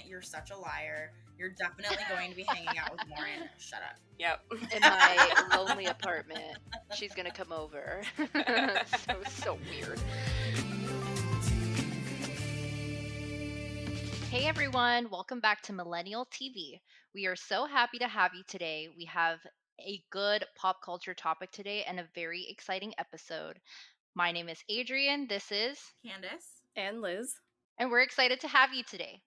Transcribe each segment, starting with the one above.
you're such a liar. You're definitely going to be hanging out with Lauren. Shut up. Yep. In my lonely apartment. She's gonna come over. So weird. Hey everyone, welcome back to Millennial TV. We are so happy to have you today. We have a good pop culture topic today and a very exciting episode. My name is Adrian, this is Candace. And Liz. and we're excited to have you today.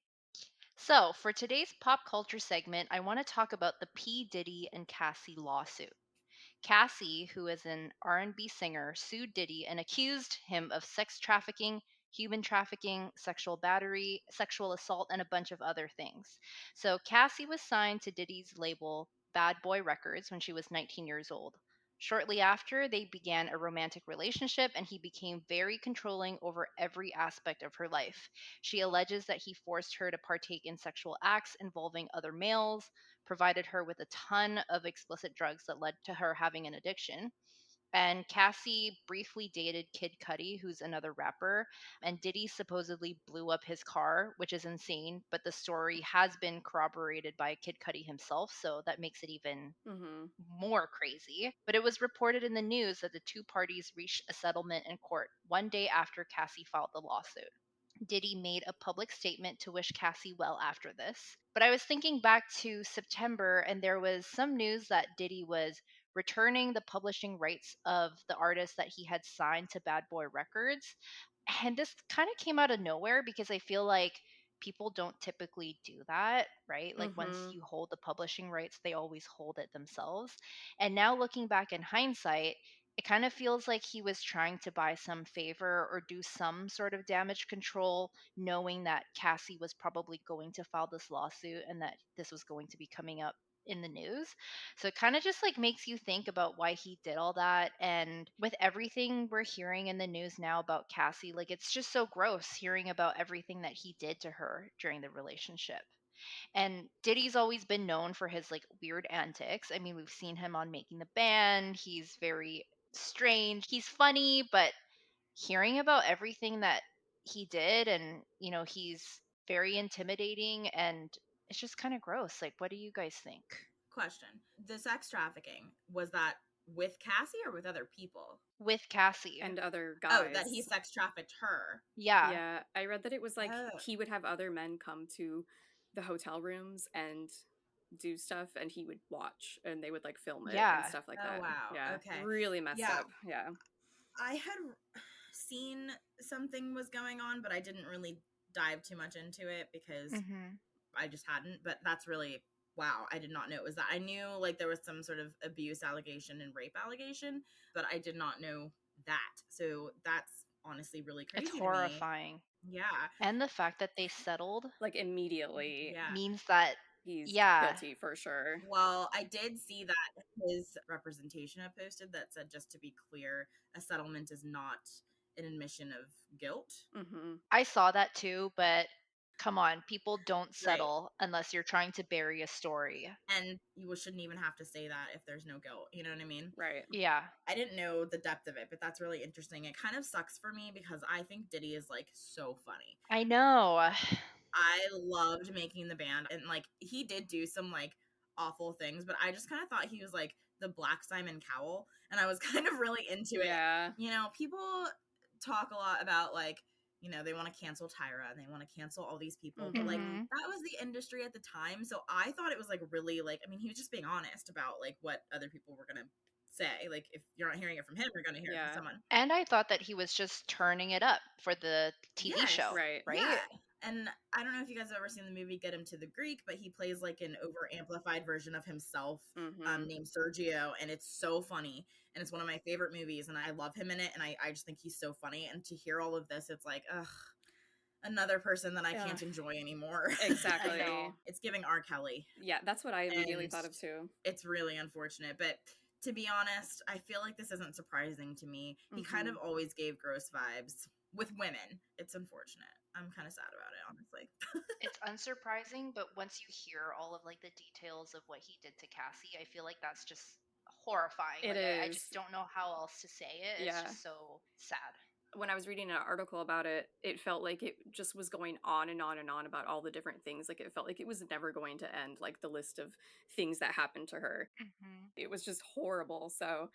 So, for today's pop culture segment, I want to talk about the P.Diddy and Cassie lawsuit. Cassie, who is an R&B singer, sued Diddy and accused him of sex trafficking, human trafficking, sexual battery, sexual assault, and a bunch of other things. So Cassie was signed to Diddy's label Bad Boy Records when she was 19 years old. Shortly after, they began a romantic relationship and he became very controlling over every aspect of her life. She alleges that he forced her to partake in sexual acts involving other males, provided her with a ton of explicit drugs that led to her having an addiction. And Cassie briefly dated Kid Cudi, who's another rapper, and Diddy supposedly blew up his car, which is insane, but the story has been corroborated by Kid Cudi himself, so that makes it even more crazy. But it was reported in the news that the two parties reached a settlement in court one day after Cassie filed the lawsuit. Diddy made a public statement to wish Cassie well after this. But I was thinking back to September, and there was some news that Diddy was returning the publishing rights of the artist that he had signed to Bad Boy Records. And this kind of came out of nowhere because I feel like people don't typically do that, right? Like once you hold the publishing rights, they always hold it themselves. And now looking back in hindsight, it kind of feels like he was trying to buy some favor or do some sort of damage control, knowing that Cassie was probably going to file this lawsuit and that this was going to be coming up in the news. So it kind of just like makes you think about why he did all that. And with everything we're hearing in the news now about Cassie, like it's just so gross hearing about everything that he did to her during the relationship. And Diddy's always been known for his like weird antics. I mean, we've seen him on Making the Band. He's very strange. He's funny, but hearing about everything that he did and, he's very intimidating and it's just kind of gross. Like, what do you guys think? Question. The sex trafficking, was that with Cassie or with other people? With Cassie. And other guys. Oh, that he sex trafficked her. Yeah. Yeah, I read that it was like he would have other men come to the hotel rooms and do stuff and he would watch and they would like film it and stuff like that. Wow. Yeah. Okay. Really messed up. Yeah. I had seen something was going on, but I didn't really dive too much into it because I just hadn't. But that's really, wow, I did not know it was that. I knew like there was some sort of abuse allegation and rape allegation, but I did not know that. So that's honestly really crazy. It's horrifying. Yeah. And the fact that they settled like immediately means that he's guilty for sure. Well, I did see that his representation had posted that said, just to be clear, a settlement is not an admission of guilt. I saw that too, but come on, people don't settle unless you're trying to bury a story. And you shouldn't even have to say that if there's no guilt. You know what I mean? Right. Yeah. I didn't know the depth of it, but that's really interesting. It kind of sucks for me because I think Diddy is like so funny. I know. I loved Making the Band, and like he did do some like awful things, but I just kind of thought he was like the Black Simon Cowell, and I was kind of really into it. Yeah. You know, people talk a lot about like, they want to cancel Tyra and they want to cancel all these people, but like that was the industry at the time, so I thought it was like really like, I mean, he was just being honest about like what other people were gonna say. Like if you're not hearing it from him, you're gonna hear it from someone. And I thought that he was just turning it up for the TV show. Right. Yeah. And I don't know if you guys have ever seen the movie Get Him to the Greek, but he plays like an over amplified version of himself named Sergio. And it's so funny. And it's one of my favorite movies. And I love him in it. And I just think he's so funny. And to hear all of this, it's like, ugh, another person that I can't enjoy anymore. Exactly. It's giving R. Kelly. Yeah, that's what I immediately thought of too. It's really unfortunate. But to be honest, I feel like this isn't surprising to me. He kind of always gave gross vibes with women. It's unfortunate. I'm kind of sad about it, honestly. It's unsurprising, but once you hear all of like the details of what he did to Cassie, I feel like that's just horrifying. It is. is. I just don't know how else to say it. It's just so sad. when I was reading an article about it, it felt like it just was going on and on and on about all the different things. Like, it felt like it was never going to end, like the list of things that happened to her. Mm-hmm. It was just horrible. So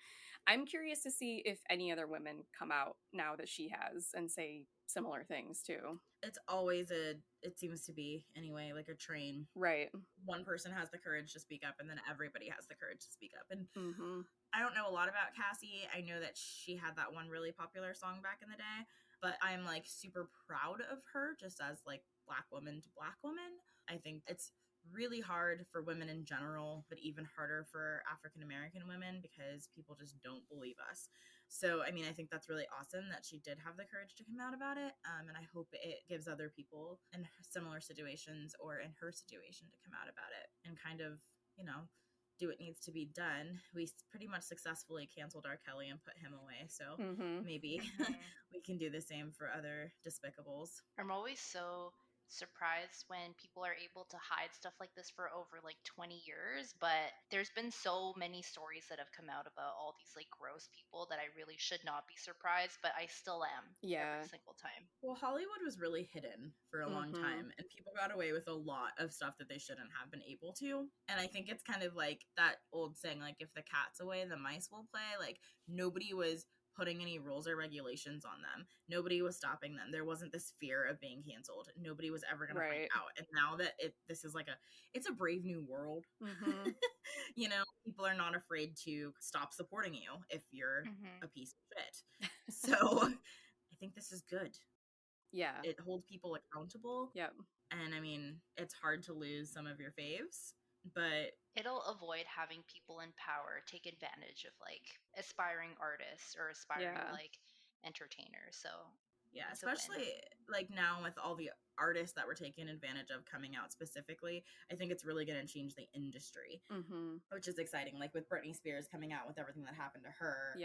I'm curious to see if any other women come out now that she has and say similar things too. It's always it seems to be anyway, like a train. Right. One person has the courage to speak up, and then everybody has the courage to speak up. And Mm-hmm. I don't know a lot about Cassie. I know that she had that one really popular song back in the day, but I'm like super proud of her just as like Black woman to Black woman. I think it's really hard for women in general, but even harder for African American women because people just don't believe us. So, I mean, I think that's really awesome that she did have the courage to come out about it. And I hope it gives other people in similar situations or in her situation to come out about it and kind of, do what needs to be done. We pretty much successfully canceled R. Kelly and put him away. So maybe we can do the same for other despicables. I'm always so surprised when people are able to hide stuff like this for over like 20 years, but there's been so many stories that have come out about all these like gross people that I really should not be surprised, but I still am every single time. Well, Hollywood was really hidden for a long time, and people got away with a lot of stuff that they shouldn't have been able to. And I think it's kind of like that old saying, like, if the cat's away, the mice will play. Like, nobody was putting any rules or regulations on them. Nobody was stopping them. There wasn't this fear of being canceled. Nobody was ever going to find out. And now that this is like it's a brave new world. People are not afraid to stop supporting you if you're a piece of shit. So I think this is good. Yeah. It holds people accountable. Yep. And I mean, it's hard to lose some of your faves, but it'll avoid having people in power take advantage of like aspiring artists or aspiring like entertainers. So yeah, especially like now with all the artists that were taken advantage of coming out specifically, I think it's really going to change the industry, which is exciting. Like with Britney Spears coming out with everything that happened to her,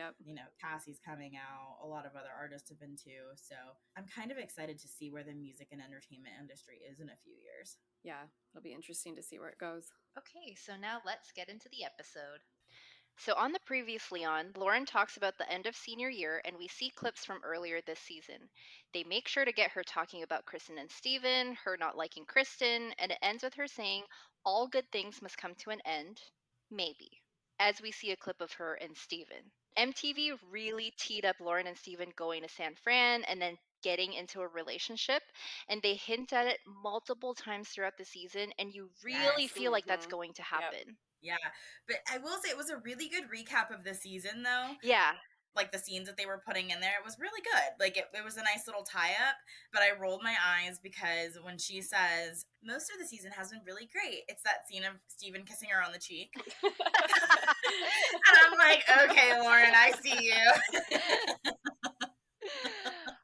Cassie's coming out, a lot of other artists have been too. So I'm kind of excited to see where the music and entertainment industry is in a few years. Yeah, it'll be interesting to see where it goes. Okay, so now let's get into the episode. So on the Previously On, Lauren talks about the end of senior year, and we see clips from earlier this season. They make sure to get her talking about Kristen and Steven, her not liking Kristen, and it ends with her saying, all good things must come to an end, maybe, as we see a clip of her and Steven. MTV really teed up Lauren and Steven going to San Fran and then getting into a relationship, and they hint at it multiple times throughout the season, and you really feel like that's going to happen. Yep. Yeah, but I will say it was a really good recap of the season, though. Yeah. Like the scenes that they were putting in there, it was really good. Like it was a nice little tie-up, but I rolled my eyes because when she says, most of the season has been really great, it's that scene of Steven kissing her on the cheek. And I'm like, okay, Lauren, I see you.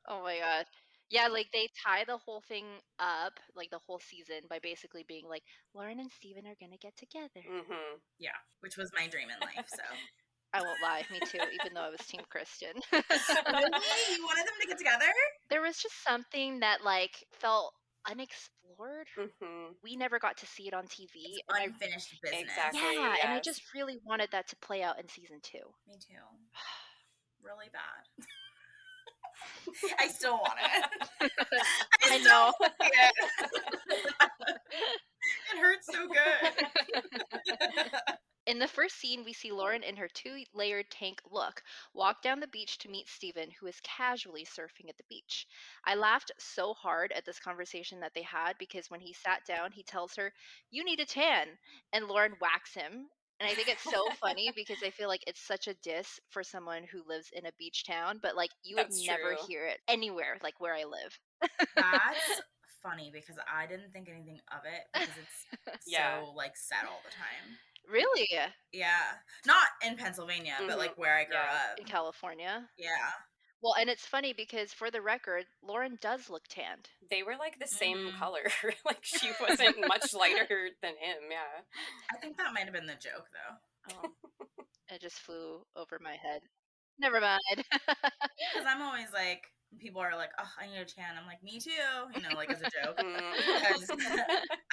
Oh my God. Yeah, like they tie the whole thing up, like the whole season, by basically being like, Lauren and Steven are going to get together. Yeah, which was my dream in life, so. I won't lie, me too, even though I was Team Kristen. Really? You wanted them to get together? There was just something that like felt unexplored. We never got to see it on TV. It's unfinished business. Exactly. Yeah, and I just really wanted that to play out in season 2. Me too. Really bad. I still want it. I know. It hurts so good. In the first scene, we see Lauren in her 2-layered tank look walk down the beach to meet Steven, who is casually surfing at the beach. I laughed so hard at this conversation that they had because when he sat down, he tells her, "You need a tan," and Lauren whacks him. And I think it's so funny because I feel like it's such a diss for someone who lives in a beach town, but like you would never hear it anywhere like where I live. That's funny because I didn't think anything of it because it's so like said all the time. Really? Yeah. Not in Pennsylvania, but like where I grew up. In California? Yeah. Well, and it's funny because for the record, Lauren does look tanned. They were like the same color. Like she wasn't much lighter than him, yeah. I think that might have been the joke though. Oh. It just flew over my head. Never mind. Because I'm always like, people are like, oh, I need a tan. I'm like, me too. Like as a joke. Because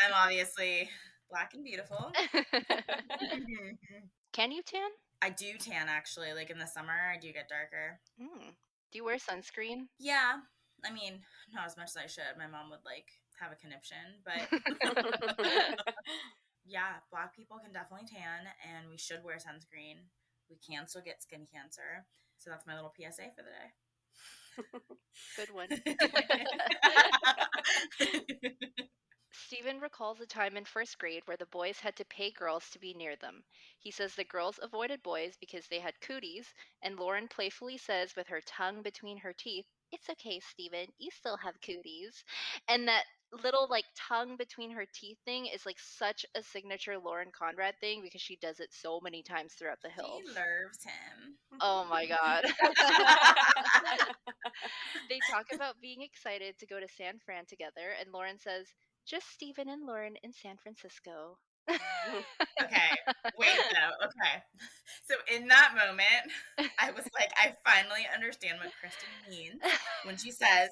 I'm obviously Black and beautiful. Can you tan? I do tan actually. Like in the summer, I do get darker. Do you wear sunscreen? Yeah. I mean, not as much as I should. My mom would like have a conniption, but yeah, Black people can definitely tan, and we should wear sunscreen. We can still get skin cancer. So that's my little PSA for the day. Good one. Stephen recalls a time in first grade where the boys had to pay girls to be near them. He says the girls avoided boys because they had cooties, and Lauren playfully says with her tongue between her teeth, "It's okay, Stephen, you still have cooties." And that little like tongue between her teeth thing is like such a signature Lauren Conrad thing because she does it so many times throughout the She hills. loves him. Oh my god. They talk about being excited to go to San Fran together, and Lauren says, "Just Stephen and Lauren in San Francisco." Okay, wait though. Okay. So in that moment, I was like, I finally understand what Kristen means when she says,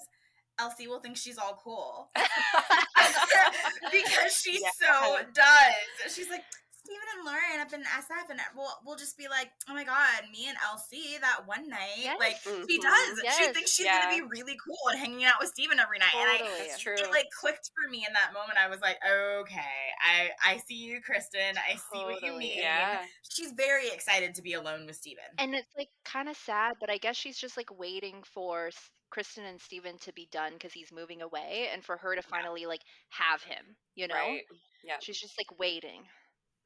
Elsie will think she's all cool. Because she so does. She's like, Steven and Lauren up in SF, and we'll just be like, oh my god, me and Elsie that one night. Yes. Like, she does. Yes. She thinks she's gonna be really cool and hanging out with Steven every night. Totally. And That's true. it like clicked for me in that moment. I was like, okay, I see you, Kristen. I see what you mean. Yeah. She's very excited to be alone with Steven. And it's like kind of sad, but I guess she's just like waiting for Kristen and Steven to be done because he's moving away, and for her to finally like have him, you know? Right. Yeah. She's just like waiting.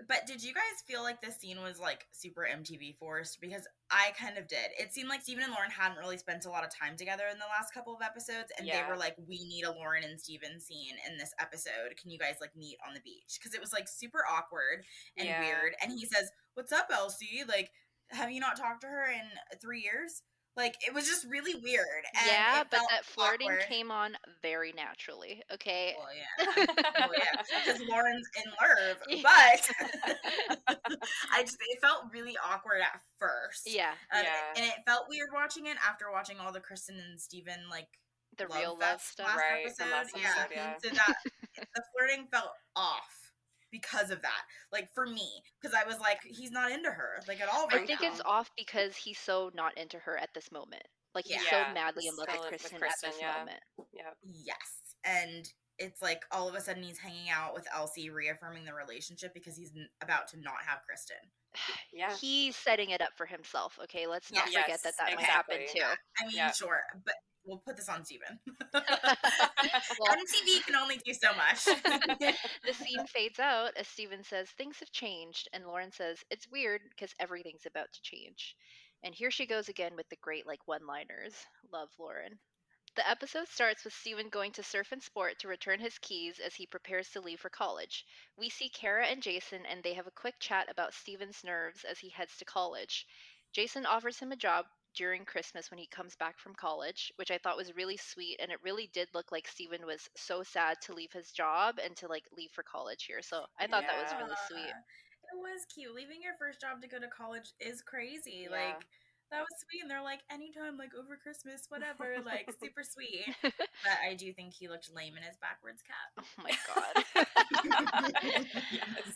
But did you guys feel like this scene was like super MTV forced? Because I kind of did. It seemed like Steven and Lauren hadn't really spent a lot of time together in the last couple of episodes, and they were like, we need a Lauren and Steven scene in this episode. Can you guys like meet on the beach? Because it was like super awkward and weird. And he says, "What's up, Elsie? Like, have you not talked to her in 3 years?" Like, it was just really weird. And but that flirting came on very naturally, okay? Well, yeah. Because Lauren's in love, but it felt really awkward at first. Yeah. And it felt weird watching it after watching all the Kristen and Steven, like, the real love stuff. Right. Episode. So that the flirting felt off because of that, like, for me, because I was like, he's not into her like at all right I think now. it's off because he's so not into her at this moment. Like, he's so madly in love with Kristen at this moment. Yeah. Yes. And it's like all of a sudden he's hanging out with Elsie, reaffirming the relationship because he's about to not have Kristen. Yeah. He's setting it up for himself, okay? Let's not forget that might happen too. I mean, sure, but we'll put this on Steven. MTV can only do so much. The scene fades out as Steven says, "Things have changed," and Lauren says, "It's weird because everything's about to change." And here she goes again with the great, like, one-liners. Love Lauren. The episode starts with Steven going to Surf and Sport to return his keys as he prepares to leave for college. We see Kara and Jason, and they have a quick chat about Steven's nerves as he heads to college. Jason offers him a job during Christmas when he comes back from college, which I thought was really sweet, and it really did look like Steven was so sad to leave his job and to like leave for college here. So I thought that was really sweet. It was cute. Leaving your first job to go to college is crazy. Like, that was sweet, and they're like, anytime, like, over Christmas, whatever, like, super sweet. But I do think he looked lame in his backwards cap. Oh my god.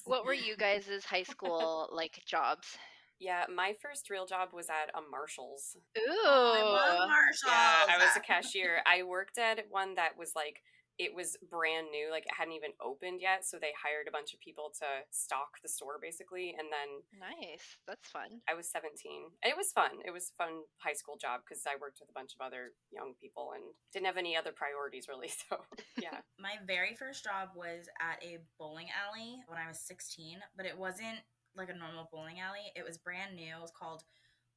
What were you guys' high school, like, jobs? Yeah, my first real job was at a Marshall's. Ooh. I love Marshall's. Yeah, I was a cashier. I worked at one that was like, it was brand new, like it hadn't even opened yet, so they hired a bunch of people to stock the store basically, and then nice, that's fun. I was 17. It was fun. It was a fun high school job because I worked with a bunch of other young people and didn't have any other priorities really, so yeah. My very first job was at a bowling alley when I was 16, but it wasn't like a normal bowling alley. It was brand new. It was called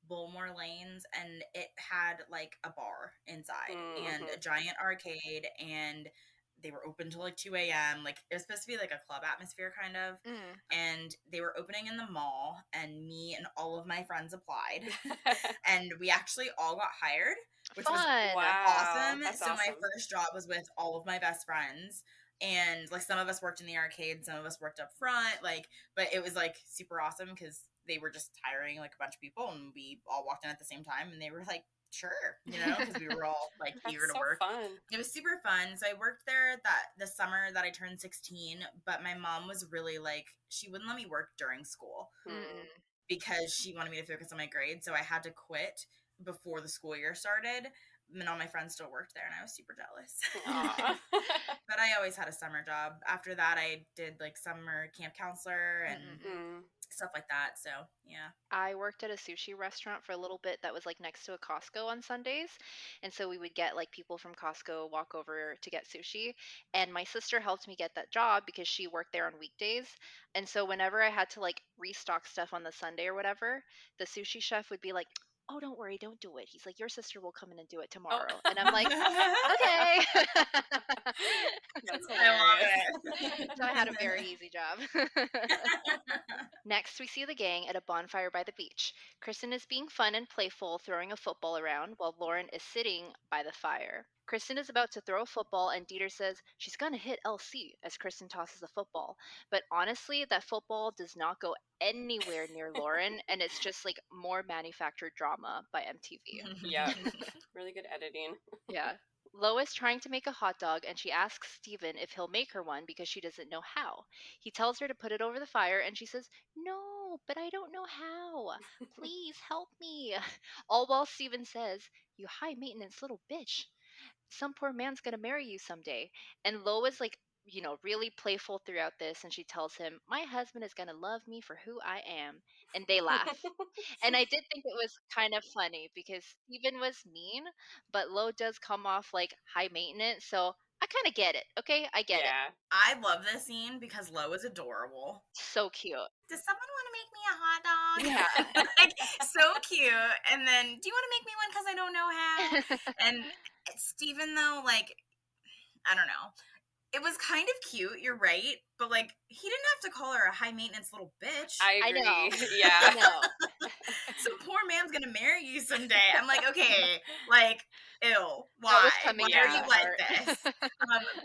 Bullmore Lanes, and it had like a bar inside and a giant arcade, and they were open till like 2 a.m. Like, it was supposed to be like a club atmosphere kind of. And they were opening in the mall, and me and all of my friends applied. And we actually all got hired, which was awesome. That's so awesome. My first job was with all of my best friends. And like, some of us worked in the arcade, some of us worked up front, like, but it was like super awesome because they were just hiring like a bunch of people, and we all walked in at the same time, and they were like, sure, you know, because we were all like eager to work. Fun. It was super fun. So I worked there the summer that I turned 16, but my mom was really like, she wouldn't let me work during school because she wanted me to focus on my grades. So I had to quit before the school year started. And all my friends still worked there, and I was super jealous. But I always had a summer job. After that, I did like summer camp counselor and stuff like that. So yeah. I worked at a sushi restaurant for a little bit that was like next to a Costco on Sundays. And so we would get like people from Costco walk over to get sushi. And my sister helped me get that job because she worked there on weekdays. And so whenever I had to like restock stuff on the Sunday or whatever, the sushi chef would be like, "Oh, don't worry, don't do it." He's like, "Your sister will come in and do it tomorrow." And I'm like, "Okay." That's I love hilarious. it. So I had a very easy job. Next, we see the gang at a bonfire by the beach. Kristen is being fun and playful, throwing a football around, while Lauren is sitting by the fire. Kristen is about to throw a football, and Dieter says she's going to hit LC as Kristen tosses a football. But honestly, that football does not go anywhere near Lauren, and it's just like more manufactured drama by MTV. Yeah, really good editing. Yeah. Lois trying to make a hot dog, and she asks Steven if he'll make her one because she doesn't know how. He tells her to put it over the fire, and she says, "No, but I don't know how. Please help me." All while Steven says, "You high maintenance little bitch. Some poor man's gonna marry you someday." And Lois, like, really playful throughout this, and she tells him, "My husband is gonna love me for who I am." And they laugh. And I did think it was kind of funny because Steven was mean, but Lo does come off like high maintenance, so I kind of get it. Okay, I get it. I love this scene because Lo is adorable. So cute. Does someone want to make me a hot dog? Yeah. Like, so cute. And then, do you want to make me one because I don't know how? And Steven, though, like, I don't know. It was kind of cute, you're right, but like he didn't have to call her a high maintenance little bitch. I agree. know. Yeah. I know. Some poor man's gonna marry you someday. I'm like, okay, like, ew, why? That was coming Why are from you the like heart. this?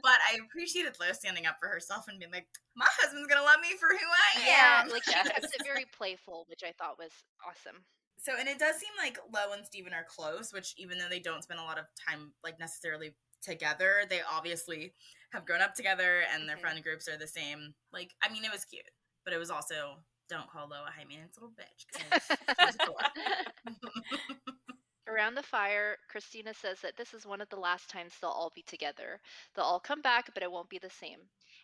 But I appreciated Lo standing up for herself and being like, my husband's gonna love me for who I Yeah, am. like she kept it very playful, which I thought was awesome. So, and it does seem like Lo and Steven are close, which even though they don't spend a lot of time like necessarily together, they obviously have grown up together and their friend groups are the same. Like, I mean, it was cute, but it was also, don't call Lo a high maintenance little bitch because she's adorable. Around the fire, Christina says that this is one of the last times they'll all be together. They'll all come back, but it won't be the same.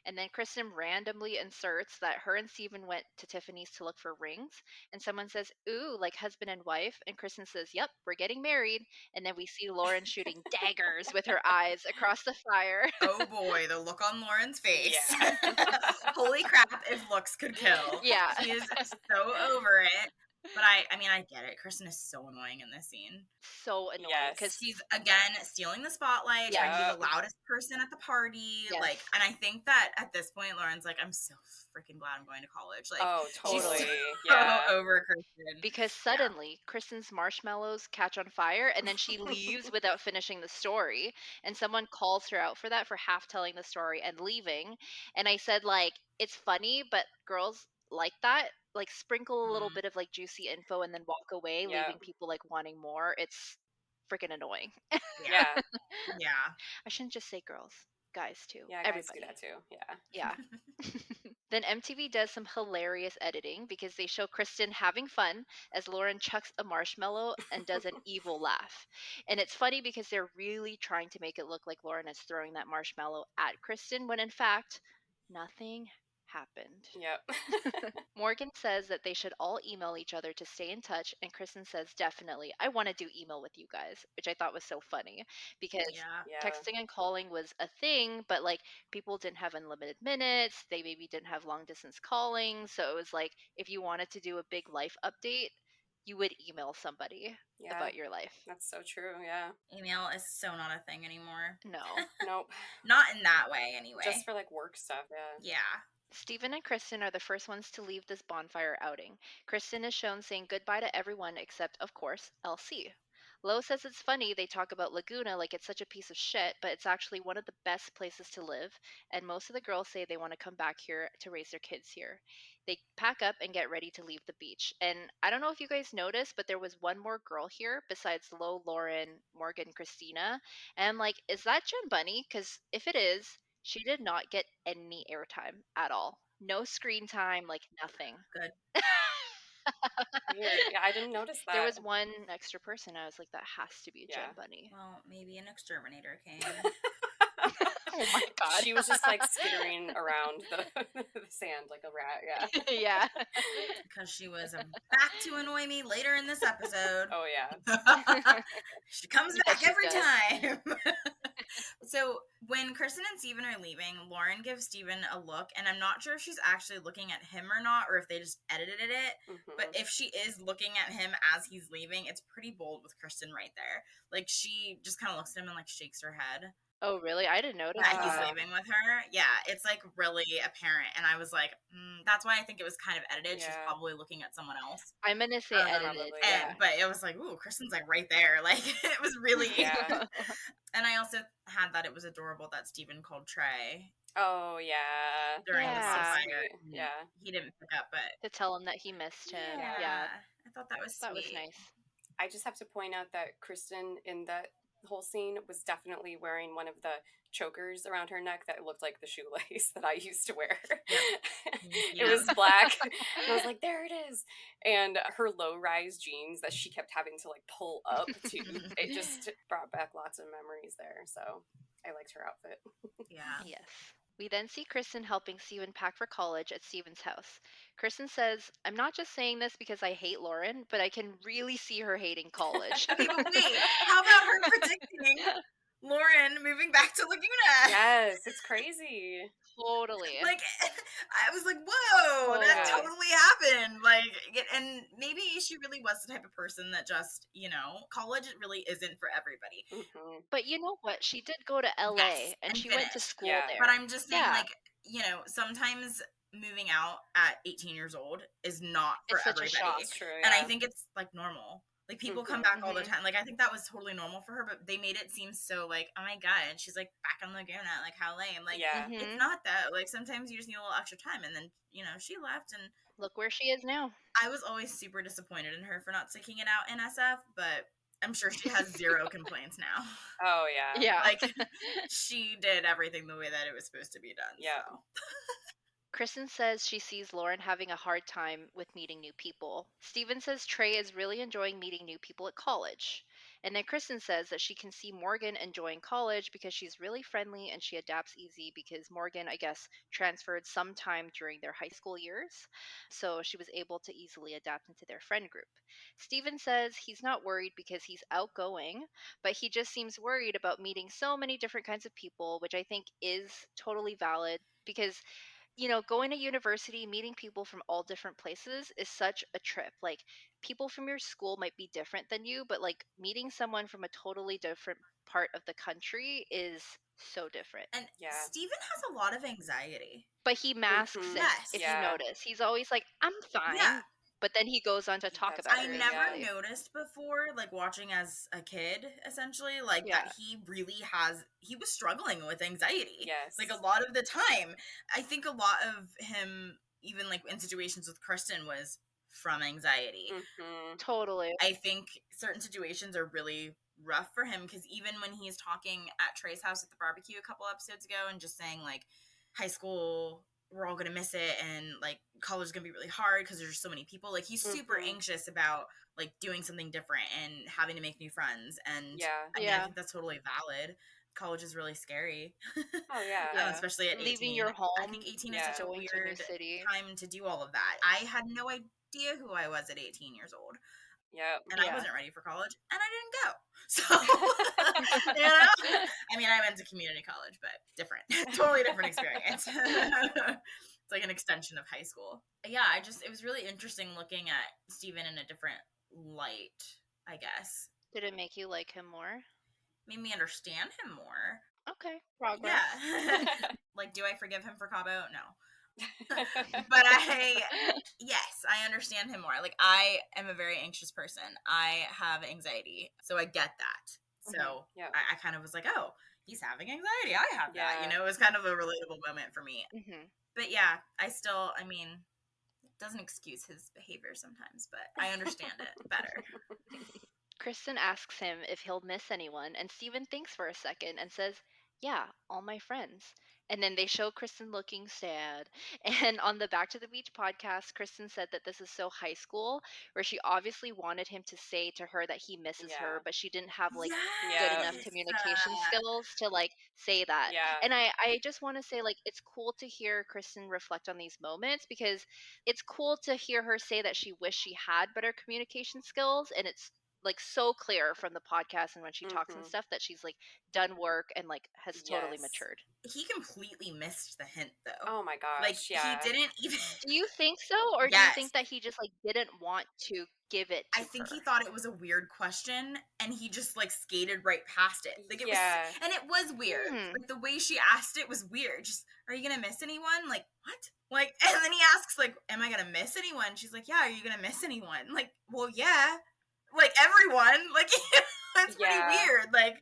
And then Kristen randomly inserts that her and Steven went to Tiffany's to look for rings. And someone says, "Ooh, like husband and wife." And Kristen says, "Yep, we're getting married." And then we see Lauren shooting daggers with her eyes across the fire. Oh boy, the look on Lauren's face. Yeah. Holy crap, if looks could kill. Yeah. She is so over it. But I mean, I get it. Kristen is so annoying in this scene. So annoying because she's again stealing the spotlight, trying to be the loudest person at the party. Yes. Like, and I think that at this point, Lauren's like, I'm so freaking glad I'm going to college. Like, oh, totally. She's so over Kristen. Because suddenly Kristen's marshmallows catch on fire and then she leaves without finishing the story. And someone calls her out for that, for half telling the story and leaving. And I said, like, it's funny, but girls like that. Like, sprinkle a little bit of like juicy info and then walk away, leaving people like wanting more. It's freaking annoying. Yeah. I shouldn't just say girls. Guys too. Yeah, everybody. guys do that too. Yeah. Then MTV does some hilarious editing because they show Kristen having fun as Lauren chucks a marshmallow and does an evil laugh. And it's funny because they're really trying to make it look like Lauren is throwing that marshmallow at Kristen when in fact nothing happened. Yep. Morgan says that they should all email each other to stay in touch, and Kristen says, "Definitely, I want to do email with you guys," which I thought was so funny because texting and calling was a thing, but like people didn't have unlimited minutes, they maybe didn't have long distance calling, so it was like if you wanted to do a big life update, you would email somebody about your life. That's so true. Yeah. Email is so not a thing anymore. No. Nope. Not in that way, anyway. Just for like work stuff. Yeah. Steven and Kristen are the first ones to leave this bonfire outing. Kristen is shown saying goodbye to everyone except, of course, LC. Lo says it's funny they talk about Laguna like it's such a piece of shit, but it's actually one of the best places to live, and most of the girls say they want to come back here to raise their kids here. They pack up and get ready to leave the beach. And I don't know if you guys noticed, but there was one more girl here besides Lo, Lauren, Morgan, Christina. And I'm like, is that Jen Bunny? Because if it is, she did not get any airtime at all. No screen time, like nothing. Good. Weird. Yeah, I didn't notice that. There was one extra person. I was like, that has to be Jen Bunny. Well, maybe an exterminator came. Oh my god. She was just like skittering around the sand like a rat. Yeah. Yeah. Because she was back to annoy me later in this episode. Oh yeah. She comes back every time. So when Kristen and Steven are leaving, Lauren gives Steven a look, and I'm not sure if she's actually looking at him or not, or if they just edited it. Mm-hmm. But if she is looking at him as he's leaving, it's pretty bold with Kristen right there. Like, she just kind of looks at him and like shakes her head. Oh, really? I didn't notice that. He's leaving with her. Yeah, it's like really apparent. And I was like, that's why I think it was kind of edited. Yeah. She's probably looking at someone else. I'm going to say edited. But it was like, ooh, Kristen's like right there. Like, it was really. Yeah. And I also had that it was adorable that Steven called Trey. Oh, yeah. During the fire. Yeah. He didn't pick up, but. To tell him that he missed him. Yeah. I thought that was sweet. That was nice. I just have to point out that Kristen in that whole scene was definitely wearing one of the chokers around her neck that looked like the shoelace that I used to wear. It was black. And I was like, there it is. And her low-rise jeans that she kept having to like pull up to, it just brought back lots of memories there. So I liked her outfit. Yeah. Yes. We then see Kristen helping Steven pack for college at Steven's house. Kristen says, I'm not just saying this because I hate Lauren, but I can really see her hating college. Okay, but wait, how about her predicting Lauren moving back to Laguna? Yes, it's crazy. Totally. Like, I was like, whoa, that totally happened. Like, and maybe she really was the type of person that just, college really isn't for everybody. Mm-hmm. But you know what? She did go to LA and she went to school there. But I'm just saying, like, sometimes moving out at 18 years old is not for everybody. Such a shock. True, and I think it's like normal. Like, people come back all the time. Like, I think that was totally normal for her, but they made it seem so like, oh my god, and she's like back on Laguna, like how lame. Like, it's not that. Like, sometimes you just need a little extra time, and then she left, and look where she is now. I was always super disappointed in her for not sticking it out in SF, but I'm sure she has zero complaints now. Oh yeah, yeah. Like, she did everything the way that it was supposed to be done. Yeah. So. Kristen says she sees Lauren having a hard time with meeting new people. Steven says Trey is really enjoying meeting new people at college. And then Kristen says that she can see Morgan enjoying college because she's really friendly and she adapts easy because Morgan, I guess, transferred sometime during their high school years. So she was able to easily adapt into their friend group. Steven says he's not worried because he's outgoing, but he just seems worried about meeting so many different kinds of people, which I think is totally valid because going to university, meeting people from all different places is such a trip. Like, people from your school might be different than you, but like meeting someone from a totally different part of the country is so different. And Steven has a lot of anxiety. But he masks it, if you notice. He's always like, I'm fine. Yeah. But then he goes on to talk about it. I never noticed before, like, watching as a kid, essentially, like, that he was struggling with anxiety. Yes. Like, a lot of the time. I think a lot of him, even, like, in situations with Kristen, was from anxiety. Mm-hmm. Totally. I think certain situations are really rough for him, because even when he's talking at Trey's house at the barbecue a couple episodes ago and just saying, like, high school, we're all gonna miss it, and like college is gonna be really hard because there's so many people. Like, he's super anxious about like doing something different and having to make new friends. And I think that's totally valid. College is really scary. Oh yeah. Especially at 18. Leaving your home. I think 18 is such a weird time to do all of that. I had no idea who I was at 18 years old. Yeah. And I wasn't ready for college, and I didn't go. So, I mean, I went to community college, but different. Totally different experience. It's like an extension of high school. Yeah, it was really interesting looking at Steven in a different light, I guess. Did it make you like him more? Made me understand him more. Okay, progress. Yeah. Like, do I forgive him for Cabo? No. But yes, I understand him more. Like, I am a very anxious person. I have anxiety, so I get that. So I kind of was like, oh, he's having anxiety. I have that. It was kind of a relatable moment for me. Mm-hmm. But yeah, I mean, it doesn't excuse his behavior sometimes, but I understand it better. Kristen asks him if he'll miss anyone, and Steven thinks for a second and says, yeah, all my friends. And then they show Kristen looking sad. And on the Back to the Beach podcast, Kristen said that this is so high school, where she obviously wanted him to say to her that he misses her, but she didn't have like good enough Yes. communication skills to like say that. Yeah. And I just want to say, like, it's cool to hear Kristen reflect on these moments, because it's cool to hear her say that she wished she had better communication skills. And it's like so clear from the podcast and when she talks and stuff that she's like done work and like has totally matured. He completely missed the hint though. Oh my gosh, Like yeah. he didn't even Do you think so, or do you think that he just like didn't want to give it to I think her? he thought it was a weird question and he just like skated right past it. Like it was, and it was weird. Like the way she asked it was weird. Just, are you gonna miss anyone? Like, what? Like, and then he asks like, am I gonna miss anyone? She's like, yeah, are you gonna miss anyone? Like, well, yeah, like everyone. Like it's pretty weird. Like,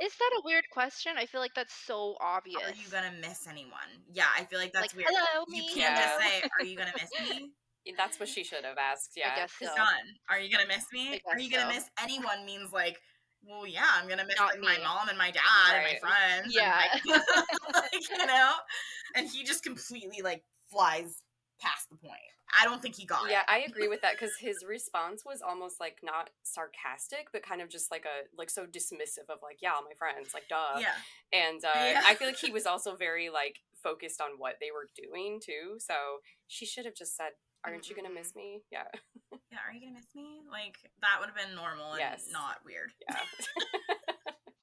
is that a weird question? I feel like that's so obvious. Are you gonna miss anyone? Yeah, I feel like that's like, weird. Hello, you me. can't just say, are you gonna miss me? That's what she should have asked. Yeah, I guess so. Done. Are you gonna miss me? Are you gonna miss anyone? Means like, well, yeah, I'm gonna miss like, my mom and my dad and my friends. Yeah, and like, you know. And he just completely like flies past the point. I don't think he got it. Yeah, I agree with that, because his response was almost like not sarcastic, but kind of just like so dismissive of like, yeah, all my friends, like, duh. Yeah. And I feel like he was also very like focused on what they were doing too. So she should have just said, aren't you gonna miss me? Yeah. Yeah, are you gonna miss me? Like, that would have been normal and not weird. Yeah.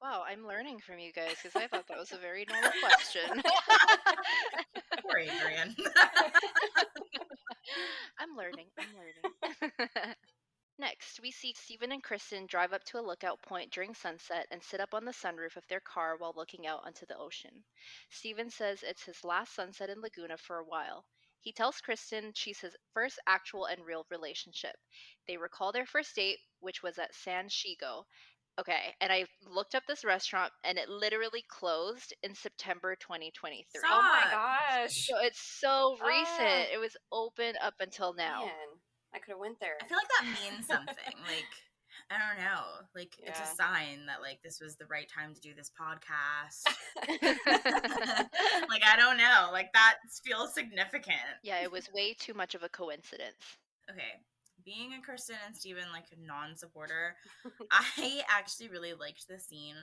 Wow, I'm learning from you guys, because I thought that was a very normal question. Poor Adrian. I'm learning. Next, we see Steven and Kristen drive up to a lookout point during sunset and sit up on the sunroof of their car while looking out onto the ocean. Steven says it's his last sunset in Laguna for a while. He tells Kristen she's his first actual and real relationship. They recall their first date, which was at San Shigo. Okay, and I looked up this restaurant, and it literally closed in September 2023. Oh my gosh. So it's so recent. It was open up until now. Man, I could have went there. I feel like that means something. Like, I don't know. Like, it's a sign that like this was the right time to do this podcast. Like, I don't know. Like, that feels significant. Yeah, it was way too much of a coincidence. Okay. Being a Kristen and Steven like non-supporter, I actually really liked this scene.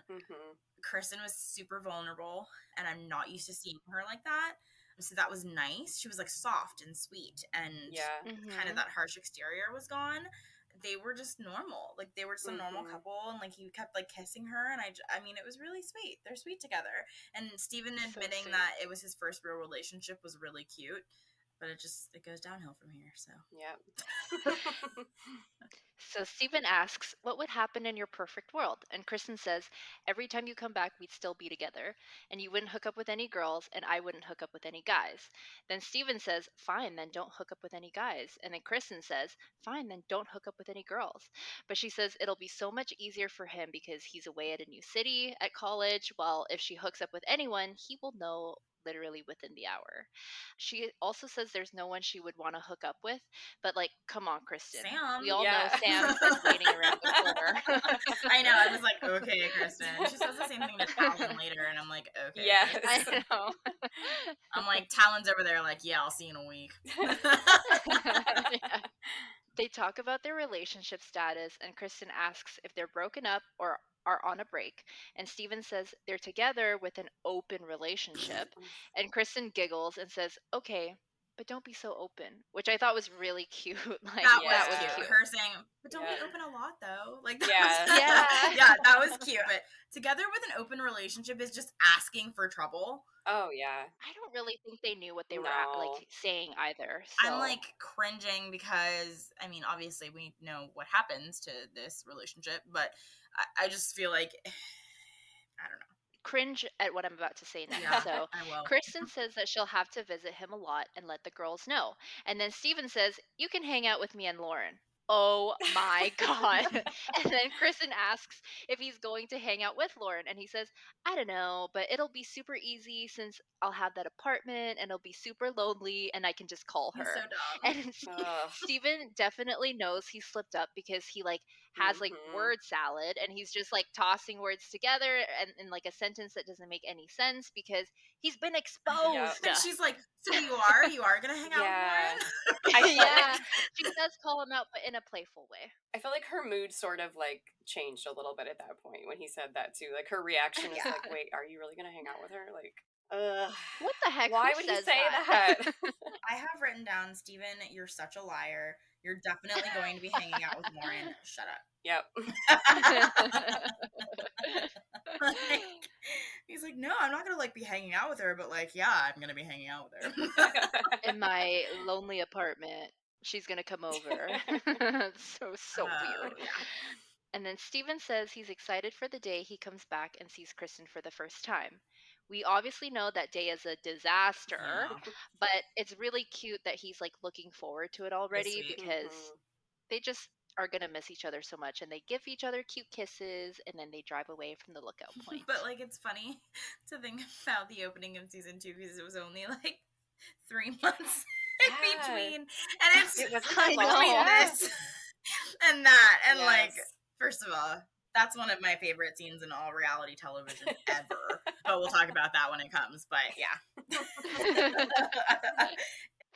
Kristen was super vulnerable, and I'm not used to seeing her like that. So that was nice. She was like soft and sweet, and kind of that harsh exterior was gone. They were just normal. Like, they were just a normal couple, and like he kept like kissing her, and I mean, it was really sweet. They're sweet together. And Steven admitting that it was his first real relationship was really cute. But it goes downhill from here, so. Yeah. So Steven asks, what would happen in your perfect world? And Kristen says, every time you come back, we'd still be together. And you wouldn't hook up with any girls, and I wouldn't hook up with any guys. Then Steven says, fine, then don't hook up with any guys. And then Kristen says, fine, then don't hook up with any girls. But she says it'll be so much easier for him because he's away at a new city at college, while if she hooks up with anyone, he will know literally within the hour. She also says there's no one she would want to hook up with, but like, come on, Kristen. Sam. We all know Sam is waiting around the corner. I know. I was like, okay, Kristen. She says the same thing to Talon later, and I'm like, okay. Yes. I know. I'm like, Talon's over there, like, yeah, I'll see you in a week. Yeah. They talk about their relationship status, and Kristen asks if they're broken up or are on a break. And Steven says they're together with an open relationship. And Kristen giggles and says, okay, but don't be so open, which I thought was really cute. Like, that was cute. Her saying, but don't be open a lot, though. Like, that was, that was cute. But together with an open relationship is just asking for trouble. Oh, yeah. I don't really think they knew what they were like saying either. So. I'm like cringing because, I mean, obviously we know what happens to this relationship, but I just feel like, I don't know. Cringe at what I'm about to say next. Yeah, so I will. Kristen says that she'll have to visit him a lot and let the girls know. And then Steven says, you can hang out with me and Lauren. Oh my God. And then Kristen asks if he's going to hang out with Lauren. And he says, I don't know, but it'll be super easy since I'll have that apartment and it'll be super lonely and I can just call her. He's so dumb. And Steven definitely knows he slipped up because he like has like word salad, and he's just like tossing words together and in like a sentence that doesn't make any sense because he's been exposed. And she's like, so you are gonna hang out with Lauren? I felt Yeah, like she does call him out, but in a playful way. I felt like her mood sort of like changed a little bit at that point when he said that too. Like her reaction was like, "Wait, are you really gonna hang out with her?" Like, what the heck? Why Who would he says say that? I have written down, Steven, you're such a liar. You're definitely going to be hanging out with Lauren. Shut up. Yep. Like, he's like, no, I'm not gonna like be hanging out with her, but like, yeah, I'm gonna be hanging out with her. In my lonely apartment, she's gonna come over. so weird. Yeah. And then Steven says he's excited for the day he comes back and sees Kristen for the first time. We obviously know that day is a disaster, but it's really cute that he's like looking forward to it already because they just are going to miss each other so much, and they give each other cute kisses and then they drive away from the lookout point. But like, it's funny to think about the opening of season 2 because it was only like 3 months in between, and it's it was between this and that, and like, first of all, that's one of my favorite scenes in all reality television ever. But we'll talk about that when it comes. But yeah.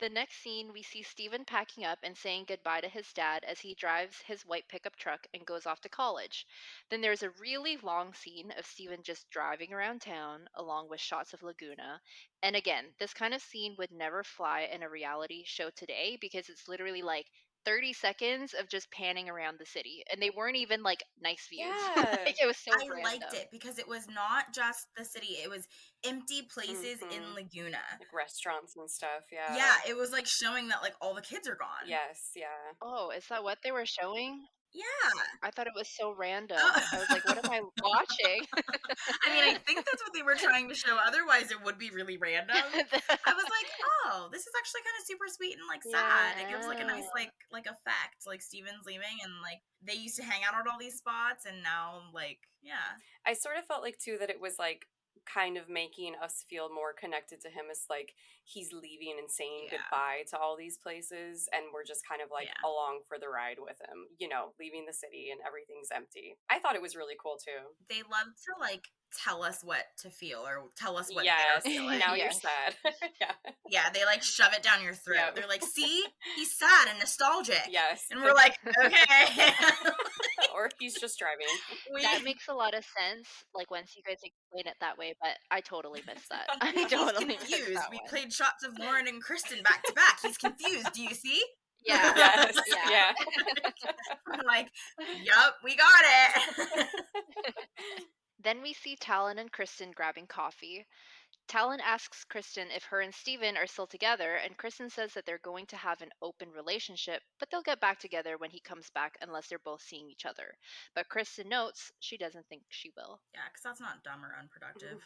The next scene, we see Steven packing up and saying goodbye to his dad as he drives his white pickup truck and goes off to college. Then there's a really long scene of Steven just driving around town along with shots of Laguna. And again, this kind of scene would never fly in a reality show today because it's literally like 30 seconds of just panning around the city, and they weren't even like nice views. Like, it was so I random. liked it because it was not just the city, it was empty places in Laguna, like restaurants and stuff. Yeah, it was like showing that like all the kids are gone. Yes. Oh, is that what they were showing? Yeah. I thought it was so random. I was like, what am I watching? I mean, I think that's what they were trying to show. Otherwise, it would be really random. I was like, oh, this is actually kind of super sweet and like sad. It gives like a nice like effect. Like Steven's leaving, and like they used to hang out at all these spots, and now like, yeah. I sort of felt like too that it was like kind of making us feel more connected to him as like he's leaving and saying goodbye to all these places, and we're just kind of like along for the ride with him, you know, leaving the city and everything's empty. I thought it was really cool too. They love to like tell us what to feel or tell us what they're feeling. Now you're sad. Yeah, they like shove it down your throat. They're like, see, he's sad and nostalgic. Yes. And we're like, okay. Or he's just driving. That makes a lot of sense, like once you guys explain it that way, but I totally missed that. I totally confused. Missed that we one. played shots of Lauren and Kristen back to back. He's confused. Do you see? Yeah. Yes. Yeah. I'm like, yup, we got it. Then we see Talon and Kristen grabbing coffee. Talon asks Kristen if her and Steven are still together, and Kristen says that they're going to have an open relationship, but they'll get back together when he comes back unless they're both seeing each other. But Kristen notes she doesn't think she will. Yeah, because that's not dumb or unproductive.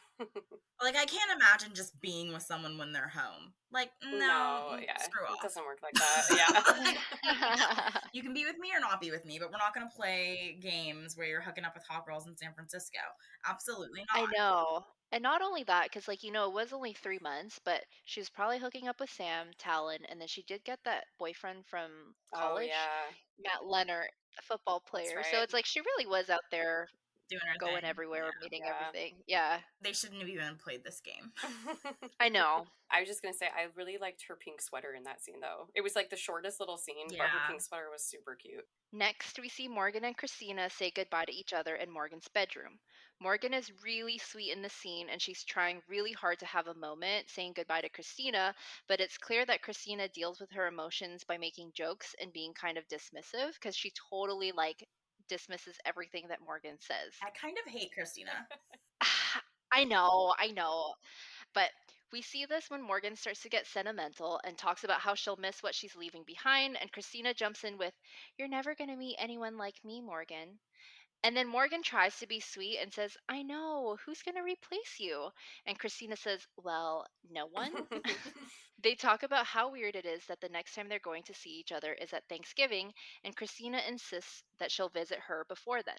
Like, I can't imagine just being with someone when they're home. Like, no screw off. It doesn't work like that. Yeah. You can be with me or not be with me, but we're not going to play games where you're hooking up with hot girls in San Francisco. Absolutely not. I know. And not only that, because, like, you know, it was only 3 months, but she was probably hooking up with Sam, Talon, and then she did get that boyfriend from college, Matt Leonard, a football player. So it's like she really was out there doing her going thing. everywhere, meeting everything. Yeah. They shouldn't have even played this game. I know. I was just going to say, I really liked her pink sweater in that scene, though. It was like the shortest little scene, but her pink sweater was super cute. Next, we see Morgan and Christina say goodbye to each other in Morgan's bedroom. Morgan is really sweet in the scene, and she's trying really hard to have a moment saying goodbye to Christina, but it's clear that Christina deals with her emotions by making jokes and being kind of dismissive, because she totally, like, dismisses everything that Morgan says. I kind of hate Christina. I know. But we see this when Morgan starts to get sentimental and talks about how she'll miss what she's leaving behind, and Christina jumps in with, "You're never going to meet anyone like me, Morgan." And then Morgan tries to be sweet and says, "I know, who's going to replace you?" And Christina says, "Well, no one." They talk about how weird it is that the next time they're going to see each other is at Thanksgiving, and Christina insists that she'll visit her before then.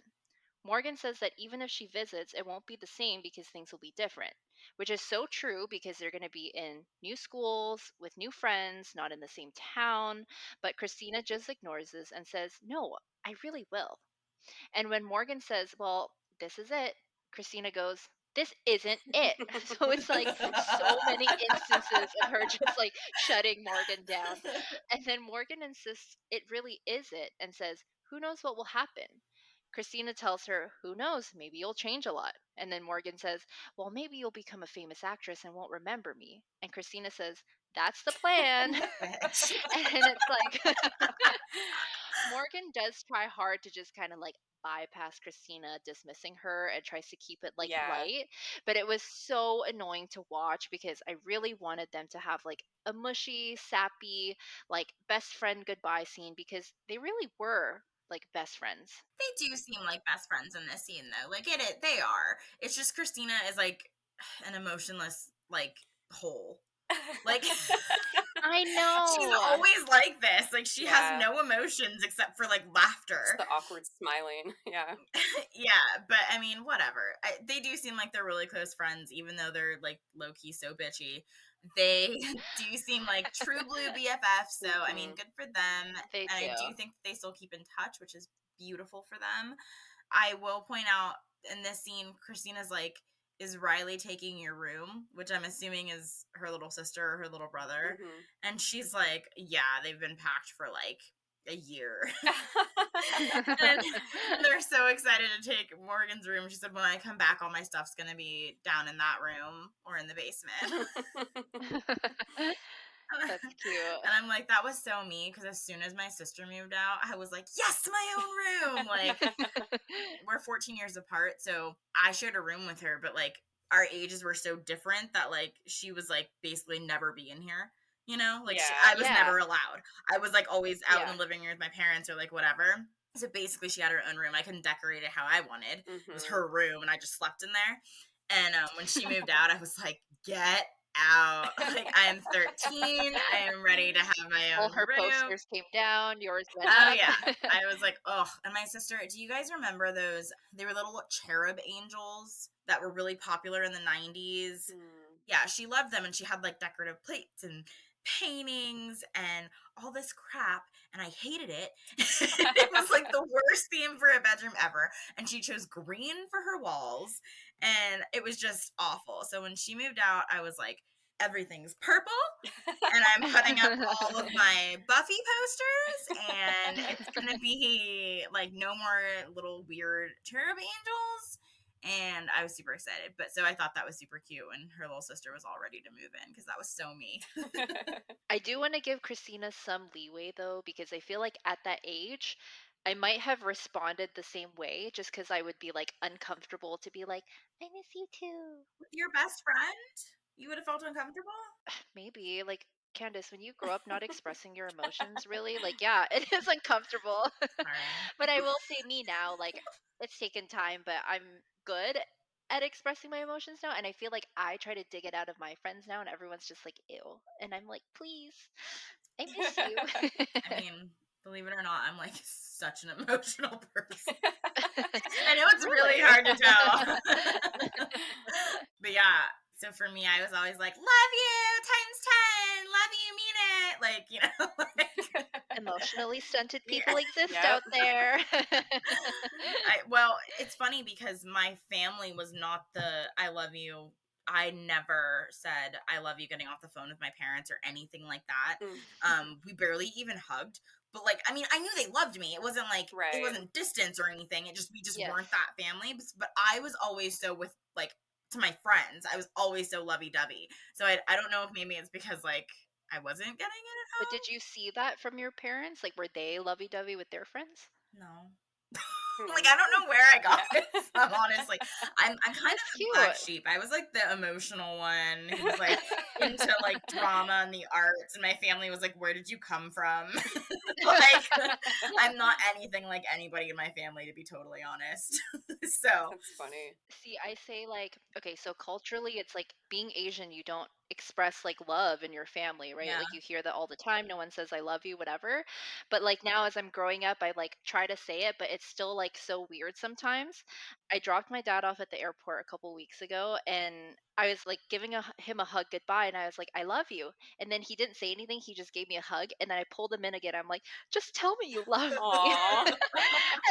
Morgan says that even if she visits, it won't be the same because things will be different, which is so true because they're going to be in new schools with new friends, not in the same town. But Christina just ignores this and says, "No, I really will." And when Morgan says, well, this is it, Christina goes, this isn't it. So it's like so many instances of her just like shutting Morgan down. And then Morgan insists it really is it and says, who knows what will happen? Christina tells her, who knows, maybe you'll change a lot. And then Morgan says, well, maybe you'll become a famous actress and won't remember me. And Christina says, that's the plan. And it's like, Morgan does try hard to just kind of like bypass Christina dismissing her and tries to keep it like Yeah. light. But it was so annoying to watch because I really wanted them to have like a mushy, sappy, like best friend goodbye scene because they really were like best friends. They do seem like best friends in this scene, though. Like, they are. It's just Christina is like an emotionless, like, hole. Like, I know. she's always like this. Like, she has no emotions except for like laughter. Just the awkward smiling. Yeah. Yeah, but I mean, whatever. They do seem like they're really close friends, even though they're like low key so bitchy. They do seem like true blue BFFs. So I mean, good for them. They and do. I do think they still keep in touch, which is beautiful for them. I will point out in this scene, Christina's like, is Riley taking your room? Which I'm assuming is her little sister or her little brother. Mm-hmm. And she's like, yeah, they've been packed for like a year. And they're so excited to take Morgan's room. She said, when I come back, all my stuff's going to be down in that room or in the basement. That's cute. And I'm like, that was so me, because as soon as my sister moved out, I was like, yes, my own room. Like, we're 14 years apart, so I shared a room with her, but like our ages were so different that like she was like basically never be in here. You know, like I was never allowed. I was like always out in the living room with my parents or like whatever. So basically, she had her own room. I couldn't decorate it how I wanted. It was her room, and I just slept in there. And when she moved out, I was like, get out. Like, I am 13. I am ready to have my own All her room. posters came down. Yours went Oh, up. yeah. I was like, oh. And my sister, do you guys remember those? They were little cherub angels that were really popular in the 90s. Yeah, she loved them, and she had like decorative plates and paintings and all this crap, and I hated it. It was like the worst theme for a bedroom ever, and she chose green for her walls, and it was just awful. So when she moved out, I was like, everything's purple, and I'm putting up all of my Buffy posters, and it's gonna be like no more little weird cherub angels. And I was super excited. But so I thought that was super cute. And her little sister was all ready to move in because that was so me. I do want to give Christina some leeway though, because I feel like at that age, I might have responded the same way just because I would be like uncomfortable to be like, I miss you too. With your best friend? You would have felt uncomfortable? Maybe. Like, Candace, when you grow up not expressing your emotions really, like, yeah, it is uncomfortable. But I will say me now, like, it's taken time, but I'm good at expressing my emotions now. And I feel like I try to dig it out of my friends now, and everyone's just like, ew. And I'm like, please, I miss you. I mean, believe it or not, I'm like such an emotional person. I know it's really hard to tell. But yeah, so for me, I was always like, love you times 10, love you, mean it. Like, you know, like, emotionally stunted people exist out there. Well, it's funny because my family was not the I love you. I never said I love you getting off the phone with my parents or anything like that. We barely even hugged. But like, I mean, I knew they loved me. It wasn't like it wasn't distance or anything. We just weren't that family. But I was always so with like to my friends. I was always so lovey dovey. So I don't know if maybe it's because like I wasn't getting it at home. But did you see that from your parents? Like, were they lovey dovey with their friends? No. Like, I don't know where I got it from, honestly. I'm kind of the black sheep. I was like the emotional one who was like into like drama and the arts, and my family was like, where did you come from? Like, I'm not anything like anybody in my family, to be totally honest. So that's funny. See, I say like, okay, so culturally it's like being Asian, you don't express like love in your family, right? Yeah. Like you hear that all the time. No one says I love you, whatever. But like now as I'm growing up, I like try to say it, but it's still like so weird sometimes. I dropped my dad off at the airport a couple weeks ago and I was like giving him a hug goodbye and I was like, I love you. And then he didn't say anything. He just gave me a hug and then I pulled him in again. I'm like, just tell me you love me. Aw.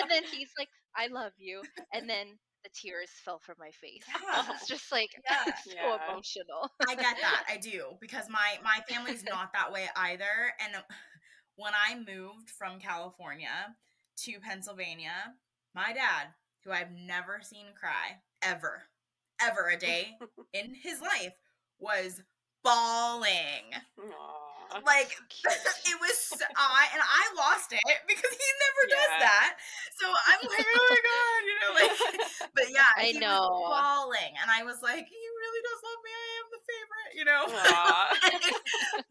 And then he's like, I love you. And then the tears fell from my face. Yeah. It was just like Yeah. so Yeah. emotional. I get that. I do, because my family's not that way either. And when I moved from California to Pennsylvania, my dad, who I've never seen cry ever a day in his life, was bawling. Aw. Like So cute. it was I lost it because he never does Yeah. that. So I'm like, oh my god, you know, like. But yeah, I he know. was bawling, and I was like, he really does love me. I am the favorite, you know. Aw.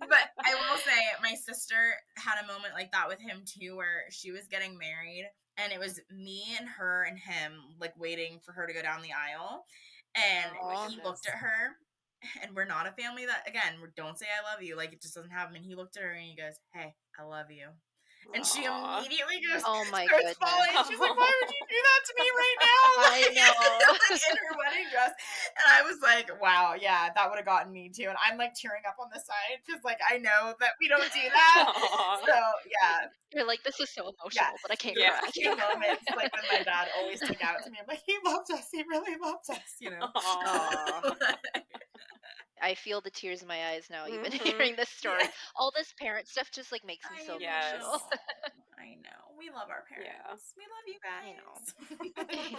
But I will say, my sister had a moment like that with him too, where she was getting married, and it was me and her and him like waiting for her to go down the aisle, and Oh my he goodness. looked at her. And we're not a family that, again, don't say I love you. Like, it just doesn't happen. And he looked at her and he goes, hey, I love you. And she Aw. immediately goes, Oh my starts goodness. falling. She's like, why would you do that to me right now? I know. Like, in her wedding dress. And I was like, wow, yeah, that would have gotten me too. And I'm like tearing up on the side because, like, I know that we don't do that. Aw. So, yeah. You're like, this is so emotional, Yeah. but I can't Yeah. cry. Few moments, like, when my dad always stick out to me. I'm like, he loves us. He really loves us, you know? Aw. I feel the tears in my eyes now, even Mhm. hearing this story. Yeah. All this parent stuff just like makes me so Yes. emotional. I know. We love our parents. Yeah. We love you guys.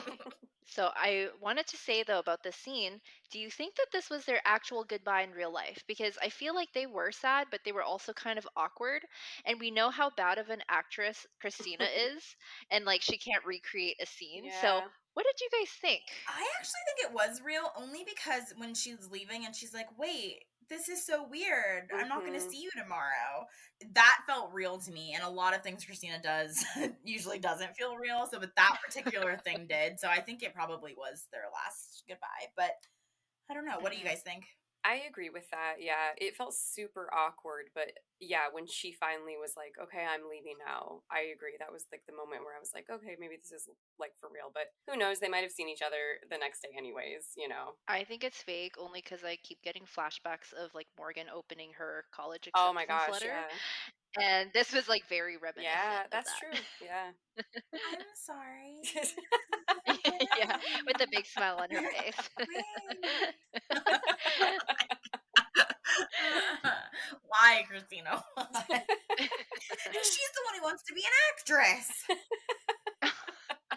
So I wanted to say though about this scene, do you think that this was their actual goodbye in real life? Because I feel like they were sad, but they were also kind of awkward. And we know how bad of an actress Christina is, and like she can't recreate a scene. So Yeah. what did you guys think? I actually think it was real, only because when she's leaving and she's like, wait, this is so weird. I'm not going to Mhm. see you tomorrow. That felt real to me. And a lot of things Christina does usually doesn't feel real. So, but that particular thing did. So I think it probably was their last goodbye. But I don't know. What do you guys think? I agree with that. Yeah, it felt super awkward, but yeah, when she finally was like, "Okay, I'm leaving now," I agree. That was like the moment where I was like, "Okay, maybe this is like for real." But who knows? They might have seen each other the next day, anyways. You know. I think it's fake only because I keep getting flashbacks of like Morgan opening her college Oh my acceptance gosh! letter. Yeah. And this was like very reminiscent Yeah, of that's that. true. Yeah. I'm sorry. Yeah, with a big smile on her face. Why, Christina? Why? She's the one who wants to be an actress.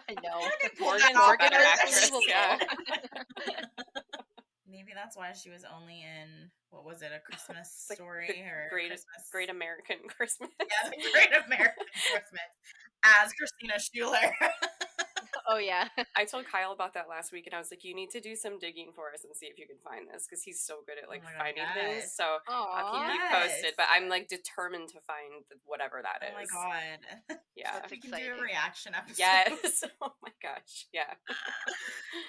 I know. Morgan pulled Morgan's that a off. better Morgan is actress. believable. Yeah. Maybe that's why she was only in, what was it, A Christmas Like Story or greatest, Christmas? Great American Christmas. Yeah, The Great American Christmas as Christina Schuler. Oh yeah. I told Kyle about that last week, and I was like, "You need to do some digging for us and see if you can find this, because he's so good at like my God, finding yes. things." So I'll keep Aw. you posted. But I'm like determined to find whatever that is. Oh my God. Yeah. That's We can do exciting. a reaction episode. Yes. Oh my gosh. Yeah.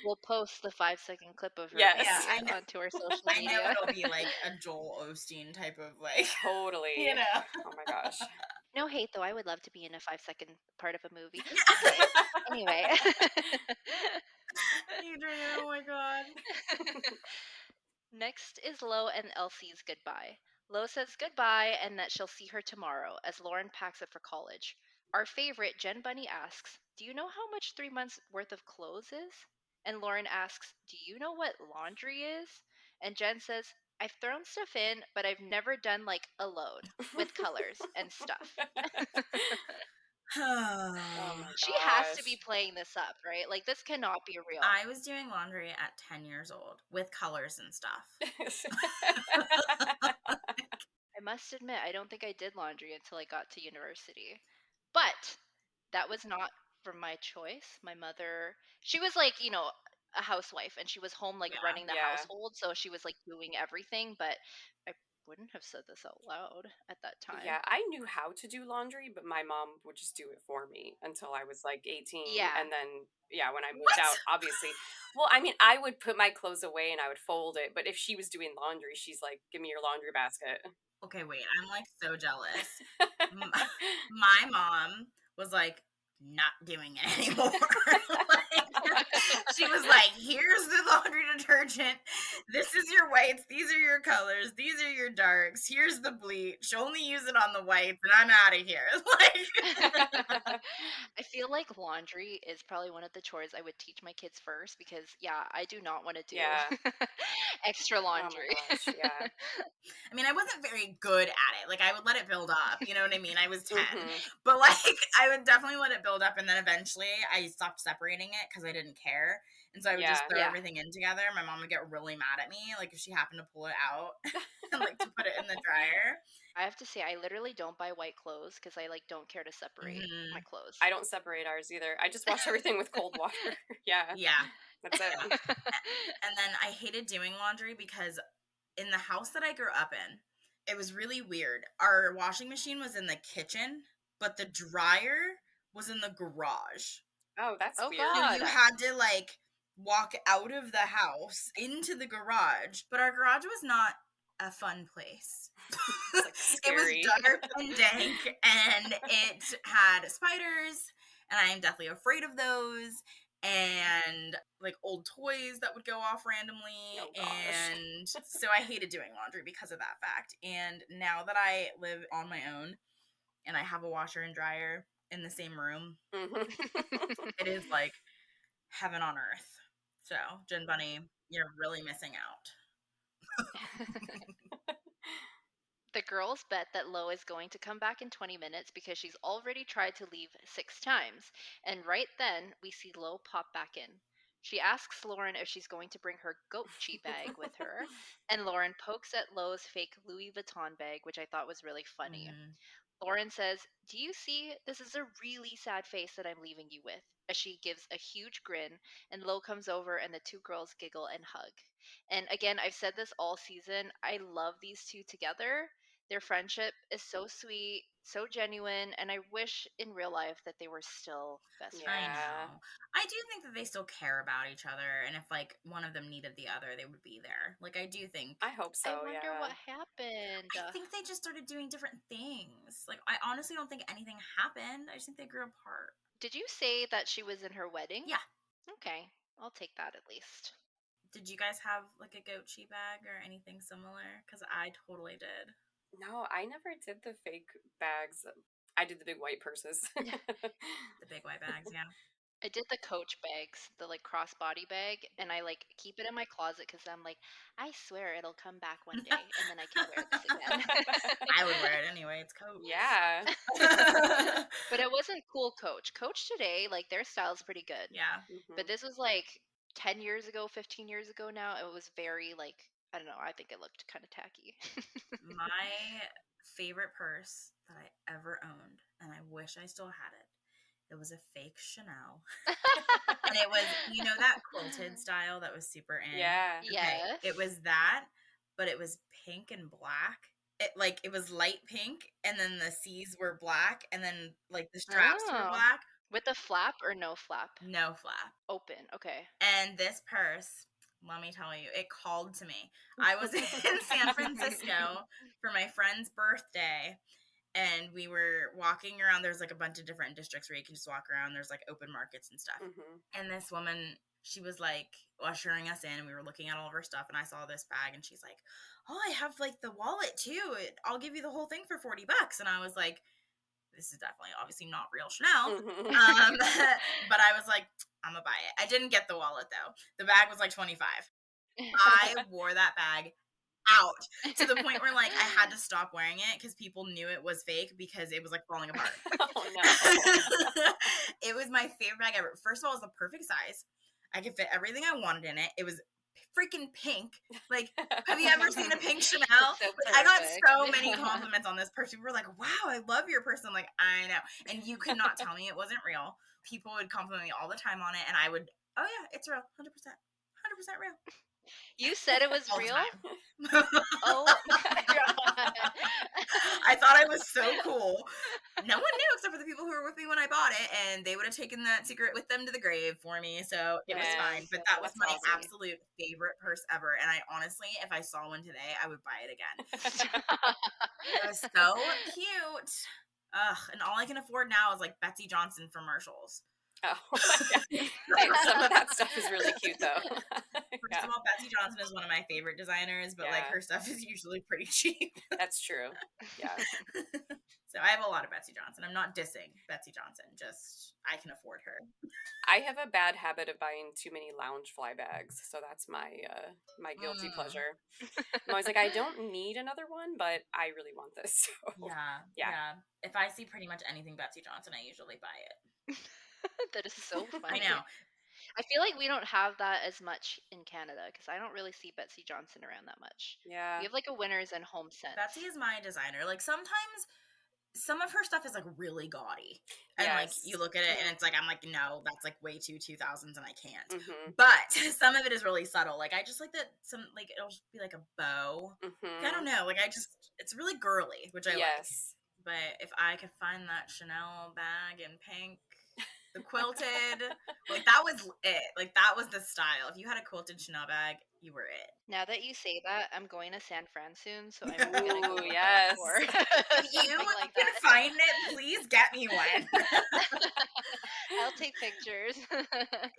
We'll post the 5-second clip of her Yes. face Yeah, I know. onto our social I know media. it'll be like a Joel Osteen type of like, Totally. you know. Oh my gosh. No hate though, I would love to be in a 5-second part of a movie. Okay. Anyway. Adrian, oh my God. Next is Lo and Elsie's goodbye. Lo says goodbye and that she'll see her tomorrow as Lauren packs up for college. Our favorite, Jen Bunny, asks, do you know how much 3 months worth of clothes is? And Lauren asks, do you know what laundry is? And Jen says, I've thrown stuff in, but I've never done like a load with colors and stuff. Oh my She has to gosh. be playing this up, right? Like this cannot be real. I was doing laundry at 10 years old with colors and stuff. I must admit, I don't think I did laundry until I got to university. But that was not from my choice. My mother, she was like, a housewife and she was home like Yeah. running the Yeah. household, so she was like doing everything, but I wouldn't have said this out loud at that time. Yeah, I knew how to do laundry, but my mom would just do it for me until I was like 18. Yeah. And then, yeah, when I moved out, obviously. Well, I mean, I would put my clothes away and I would fold it. But if she was doing laundry, she's like, give me your laundry basket. Okay, wait. I'm like so jealous. My mom was like, not doing it anymore. Like, she was like, here's the laundry detergent. This is your whites. These are your colors. These are your darks. Here's the bleach. Only use it on the whites, and I'm out of here. Like, I feel like laundry is probably one of the chores I would teach my kids first because, yeah, I do not want to do extra laundry. Oh my gosh, yeah. I mean, I wasn't very good at it. Like, I would let it build up. You know what I mean? I was 10. Mhm. But, like, I would definitely let it build up. And then eventually I stopped separating it because I didn't care. And so I would just throw everything in together. My mom would get really mad at me, like, if she happened to pull it out and, like, to put it in the dryer. I have to say, I literally don't buy white clothes because I, like, don't care to separate my clothes. I don't separate ours either. I just wash everything with cold water. Yeah. That's it. And then I hated doing laundry because in the house that I grew up in, it was really weird. Our washing machine was in the kitchen, but the dryer was in the garage. Oh, that's weird. God. So you had to, like, walk out of the house into the garage. But our garage was not a fun place. Like it was dark and dank, and it had spiders, and I am deathly afraid of those. And like old toys that would go off randomly. And so I hated doing laundry because of that fact. And now that I live on my own and I have a washer and dryer in the same room, it is like heaven on earth. So, Jen Bunny, you're really missing out. The girls bet that Lo is going to come back in 20 minutes because she's already tried to leave 6 times. And right then, we see Lo pop back in. She asks Lauren if she's going to bring her Gocci bag with her. And Lauren pokes at Lo's fake Louis Vuitton bag, which I thought was really funny. Lauren says, "Do you see? This is a really sad face that I'm leaving you with," as she gives a huge grin, and Lo comes over and the two girls giggle and hug. And again, I've said this all season, I love these two together. Their friendship is so sweet, so genuine, and I wish in real life that they were still best friends. I know. I do think that they still care about each other, and if like one of them needed the other, they would be there. Like, I do think. I hope so. I wonder what happened. I think they just started doing different things. Like, I honestly don't think anything happened. I just think they grew apart. Did you say that she was in her wedding? Yeah. Okay, I'll take that at least. Did you guys have like a Gocci bag or anything similar? Because I totally did. No, I never did the fake bags. I did the big white purses. The big white bags, yeah. I did the Coach bags, the like crossbody bag, and I like keep it in my closet because I'm like, I swear it'll come back one day, and then I can wear this again. I would wear it anyway. It's Coach. Yeah. But it wasn't cool Coach. Coach today, like their style's pretty good. Yeah. But this was like 10 years ago, 15 years ago now. It was very like, I don't know, I think it looked kind of tacky. My favorite purse that I ever owned, and I wish I still had it, it was a fake Chanel. And it was, you know, that quilted style that was super in? Yeah. Okay. Yes. It was that, but it was pink and black. It was light pink, and then the C's were black, and then like the straps were black. With a flap or no flap? No flap. Open, okay. And this purse, let me tell you, it called to me. I was in San Francisco for my friend's birthday, and we were walking around. There's like a bunch of different districts where you can just walk around. There's like open markets and stuff. And this woman, she was like ushering us in, and we were looking at all of her stuff, and I saw this bag, and she's like, "Oh, I have like the wallet too. I'll give you the whole thing for $40." And I was like, this is definitely obviously not real Chanel. But I was like, I'm gonna buy it. I didn't get the wallet though. The bag was like $25. I wore that bag out to the point where like I had to stop wearing it because people knew it was fake because it was like falling apart. Oh no. It was my favorite bag ever. First of all, it was the perfect size. I could fit everything I wanted in it. It was freaking pink. Like, have you ever seen a pink Chanel? So like, I got so many compliments on this purse. People were like, wow, I love your purse. I'm like, I know. And you could not tell me it wasn't real. People would compliment me all the time on it, and I would, oh yeah, it's real. 100%. 100% real. You said it was all real? the time. Oh my god. I thought I was so cool. No one knew except for the people who were with me when I bought it, and they would have taken that secret with them to the grave for me, so it was fine. But that was that's my awesome. absolute favorite purse ever, and I honestly, if I saw one today, I would buy it again. It was so cute. Ugh, and all I can afford now is like Betsy Johnson commercials. Oh my god. Hey, some of that stuff is really cute though. First of all, Betsy Johnson is one of my favorite designers, but like her stuff is usually pretty cheap. That's true. Yeah. So I have a lot of Betsy Johnson. I'm not dissing Betsy Johnson, just I can afford her. I have a bad habit of buying too many Loungefly bags, so that's my my guilty pleasure. I'm always like, I don't need another one, but I really want this. So. Yeah. If I see pretty much anything Betsy Johnson, I usually buy it. That is so funny. I know. I feel like we don't have that as much in Canada because I don't really see Betsy Johnson around that much. Yeah. We have like a Winners and Home Sense. Betsy is my designer. Like sometimes some of her stuff is like really gaudy. And like you look at it and it's like, I'm like, no, that's like way too 2000s and I can't. But some of it is really subtle. Like I just like that some like it'll just be like a bow. I don't know. Like it's really girly, which I like. But if I could find that Chanel bag in pink, the quilted, like that was it. Like that was the style. If you had a quilted Chanel bag, you were it. Now that you say that, I'm going to San Fran soon, so I'm gonna go look for if you like can that. find it, please get me one. I'll take pictures.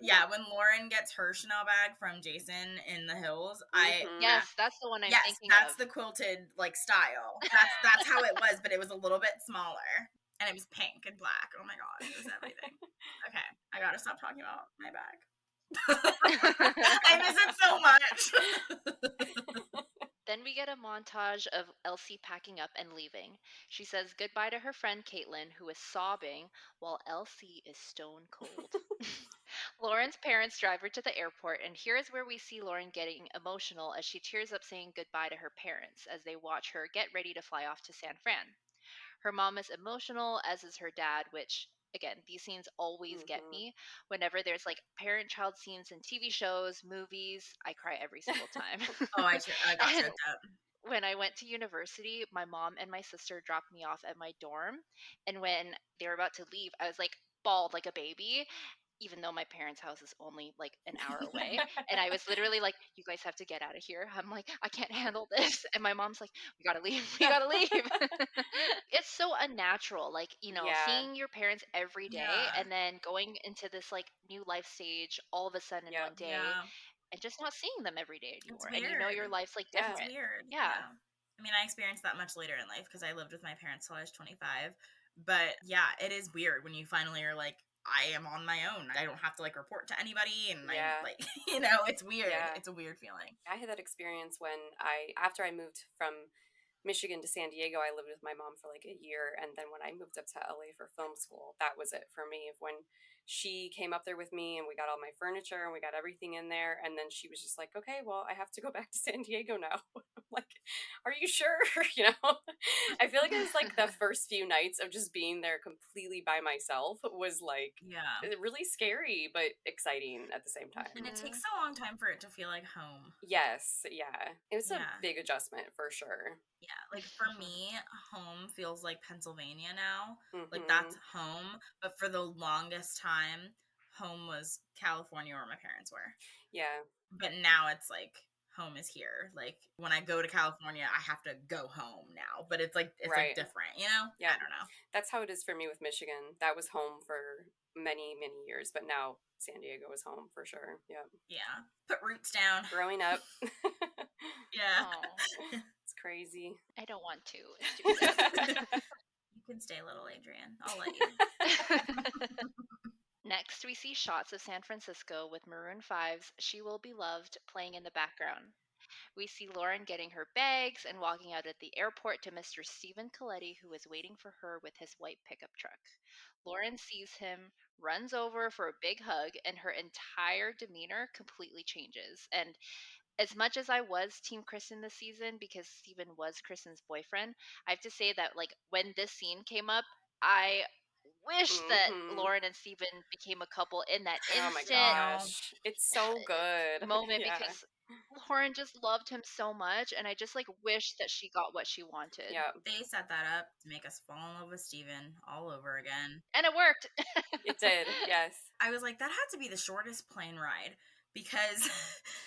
Yeah, when Lauren gets her Chanel bag from Jason in the hills, yes, that's the one I'm thinking that's of. the quilted like style. That's how it was, but it was a little bit smaller. And it was pink and black. Oh my god, it was everything. Okay, I gotta stop talking about my bag. I miss it so much. Then we get a montage of Elsie packing up and leaving. She says goodbye to her friend Caitlin, who is sobbing while Elsie is stone cold. Lauren's parents drive her to the airport, and here is where we see Lauren getting emotional as she tears up saying goodbye to her parents as they watch her get ready to fly off to San Fran. Her mom is emotional, as is her dad, which, again, these scenes always get me. Whenever there's like parent child scenes in TV shows, movies, I cry every single time. Oh, I got choked up. When I went to university, my mom and my sister dropped me off at my dorm. And when they were about to leave, I was like bawled like a baby, even though my parents' house is only like an hour away. And I was literally like, you guys have to get out of here. I'm like, I can't handle this. And my mom's like, we gotta leave. We gotta leave. It's so unnatural. Like, seeing your parents every day and then going into this like new life stage all of a sudden in one day and just not seeing them every day anymore. And your life's like different. It's weird. Yeah. I mean, I experienced that much later in life because I lived with my parents till I was 25. But yeah, it is weird when you finally are like, I am on my own. I don't have to like report to anybody, and I like, it's weird. It's a weird feeling. I had that experience when after I moved from Michigan to San Diego, I lived with my mom for like a year, and then when I moved up to LA for film school, that was it for me. When she came up there with me and we got all my furniture and we got everything in there, and then she was just like, okay, well, I have to go back to San Diego now. I'm like, are you sure? I feel like it was like the first few nights of just being there completely by myself was like really scary but exciting at the same time. And it takes a long time for it to feel like home. Yes, it was a big adjustment for sure. Yeah, like for me, home feels like Pennsylvania now. Like that's home. But for the longest time, home was California where my parents were. Yeah. But now it's like home is here. Like when I go to California, I have to go home now. But it's like like different, Yeah. I don't know. That's how it is for me with Michigan. That was home for many, many years, but now San Diego is home for sure. Yeah. Yeah. Put roots down. Growing up. Yeah. It's crazy. I don't want to. It's too sad. You can stay, little Adrian. I'll let you. Next, we see shots of San Francisco with Maroon 5's She Will Be Loved playing in the background. We see Lauren getting her bags and walking out at the airport to Mr. Stephen Coletti, who is waiting for her with his white pickup truck. Lauren sees him, runs over for a big hug, and her entire demeanor completely changes. And as much as I was Team Kristen this season because Stephen was Kristen's boyfriend, I have to say that like when this scene came up, I wish that Lauren and Stephen became a couple in that instant oh my gosh, it's so good moment because Lauren just loved him so much, and I just like wish that she got what she wanted. Yeah. They set that up to make us fall in love with Steven all over again. And it worked. It did, yes. I was like, that had to be the shortest plane ride because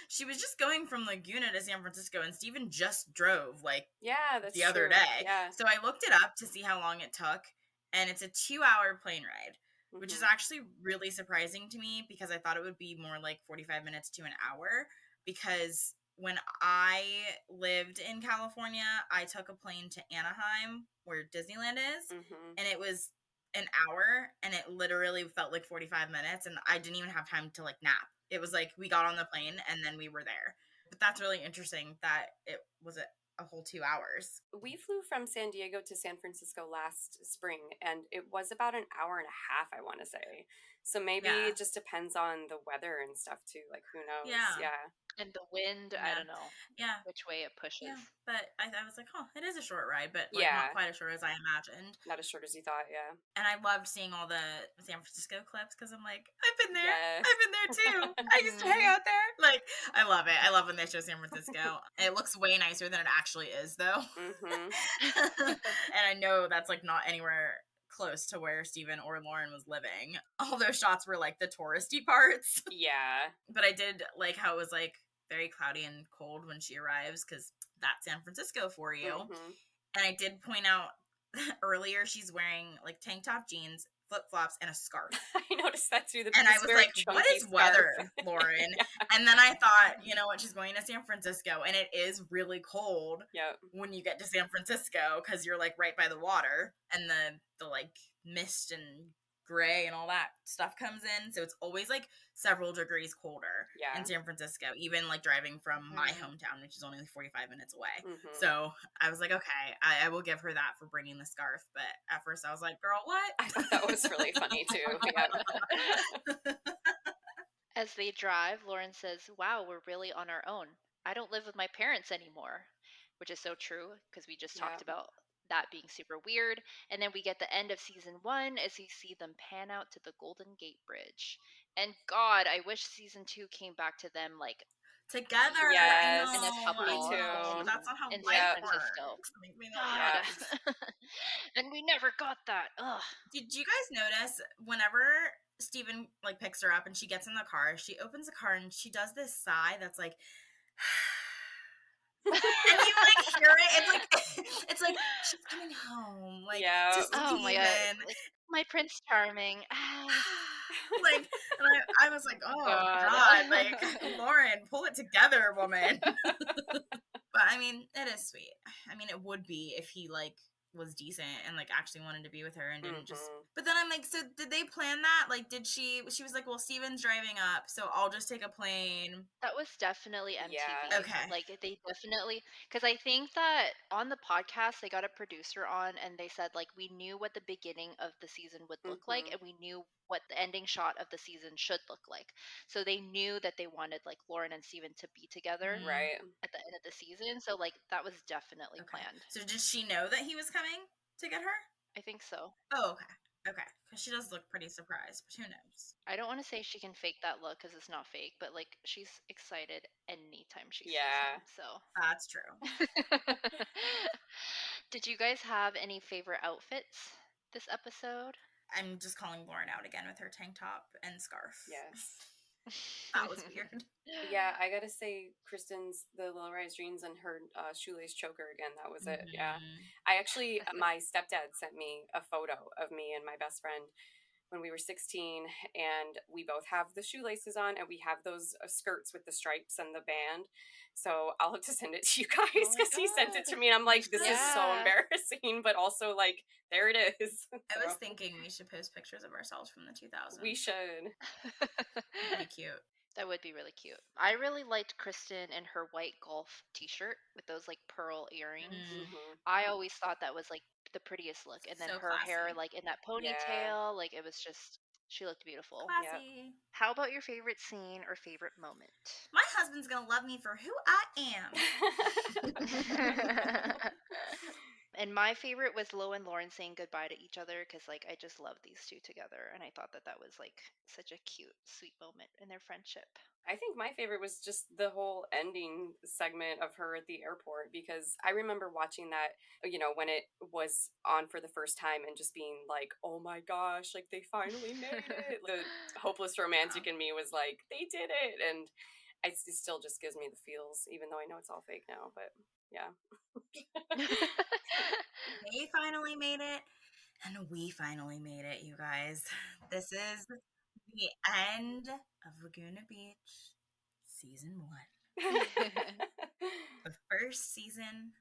she was just going from Laguna to San Francisco, and Steven just drove like that's the other true. day. Yeah. So I looked it up to see how long it took, and it's a 2-hour plane ride, which is actually really surprising to me because I thought it would be more like 45 minutes to an hour. Because when I lived in California, I took a plane to Anaheim, where Disneyland is, and it was an hour, and it literally felt like 45 minutes, and I didn't even have time to like nap. It was like we got on the plane and then we were there. But that's really interesting that it was a whole 2 hours. We flew from San Diego to San Francisco last spring, and it was about an hour and a half, I want to say. So maybe it just depends on the weather and stuff too. Like, who knows? Yeah. And the wind, I don't know. Yeah. Which way it pushes. Yeah. But I was like, it is a short ride, but like not quite as short as I imagined. Not as short as you thought, yeah. And I loved seeing all the San Francisco clips because I'm like, I've been there. Yes. I've been there too. I used to hang out there. Like, I love it. I love when they show San Francisco. It looks way nicer than it actually is, though. And I know that's like not anywhere close to where Steven or Lauren was living. All those shots were like the touristy parts. Yeah. But I did like how it was like very cloudy and cold when she arrives because that's San Francisco for you. And I did point out earlier she's wearing like tank top jeans, flip-flops, and a scarf. I noticed that too. And I was like, what is weather, Lauren? And then I thought, you know what, she's going to San Francisco, and it is really cold when you get to San Francisco because you're like right by the water, and the like mist and gray and all that stuff comes in, so it's always like several degrees colder in San Francisco, even like driving from my hometown, which is only like 45 minutes away. So I was like, okay, I will give her that for bringing the scarf, but at first I was like, girl, what? I thought that was really funny too. As they drive, Lauren says, wow, we're really on our own. I don't live with my parents anymore, which is so true because we just talked about that being super weird. And then we get the end of season 1 as we see them pan out to the Golden Gate Bridge. And God, I wish season 2 came back to them like together. Yes, in a couple. me too. That's not how in life San Francisco. works. And we never got that. Ugh. Did you guys notice whenever Steven like picks her up and she gets in the car, she opens the car and she does this sigh that's like and you like hear it. It's like she's coming home. Like oh my God. Like, my Prince Charming. Like, and I was like, oh God, like Lauren, pull it together, woman. But I mean, it is sweet. I mean, it would be if he like was decent and like actually wanted to be with her and didn't just. But then I'm like, so did they plan that? Like, did she was like, well, Steven's driving up, so I'll just take a plane. That was definitely MTV. Yeah. Okay. Like they definitely, because I think that on the podcast they got a producer on and they said like we knew what the beginning of the season would look like and we knew what the ending shot of the season should look like. So they knew that they wanted like Lauren and Steven to be together at the end of the season. So like that was definitely planned. So did she know that he was coming to get her? I think so. Oh, okay. Okay. Because she does look pretty surprised, but who knows? I don't want to say she can fake that look because it's not fake, but like she's excited anytime she sees him. So that's true. Did you guys have any favorite outfits this episode? I'm just calling Lauren out again with her tank top and scarf. Yes. That was weird. Yeah, I gotta say, Kristen's the low-rise jeans and her shoelace choker again. That was it. Yeah, I actually, my stepdad sent me a photo of me and my best friend when we were 16, and we both have the shoelaces on, and we have those skirts with the stripes and the band. So I'll have to send it to you guys because he sent it to me, and I'm like, this is so embarrassing, but also like, there it is. I was thinking we should post pictures of ourselves from the 2000s. We should. That'd be cute. That would be really cute. I really liked Kristen in her white golf t-shirt with those like pearl earrings. I always thought that was like the prettiest look. And then her hair like in that ponytail, like it was just, she looked beautiful. Classy. How about your favorite scene or favorite moment? My husband's gonna love me for who I am. And my favorite was Lo and Lauren saying goodbye to each other because, like, I just love these two together. And I thought that was, like, such a cute, sweet moment in their friendship. I think my favorite was just the whole ending segment of her at the airport, because I remember watching that, when it was on for the first time and just being like, oh my gosh, like they finally made it. The hopeless romantic in me was like, they did it. And it still just gives me the feels, even though I know it's all fake now, but yeah. They finally made it, and we finally made it, you guys. This is the end of Laguna Beach Season 1. The first season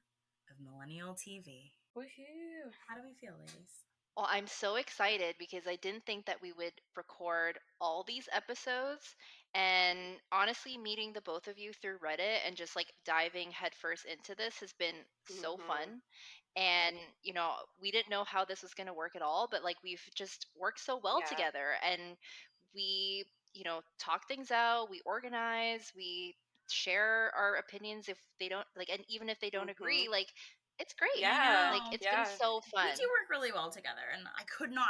of Millennial TV. Woohoo! How do we feel, ladies? Well, I'm so excited because I didn't think that we would record all these episodes. And honestly, meeting the both of you through Reddit and just like diving headfirst into this has been so fun. And, we didn't know how this was going to work at all, but like we've just worked so well together. And we, talk things out, we organize, we share our opinions if they don't like, and even if they don't agree, like, it's great. Yeah. Like, it's been so fun. We do work really well together, and I could not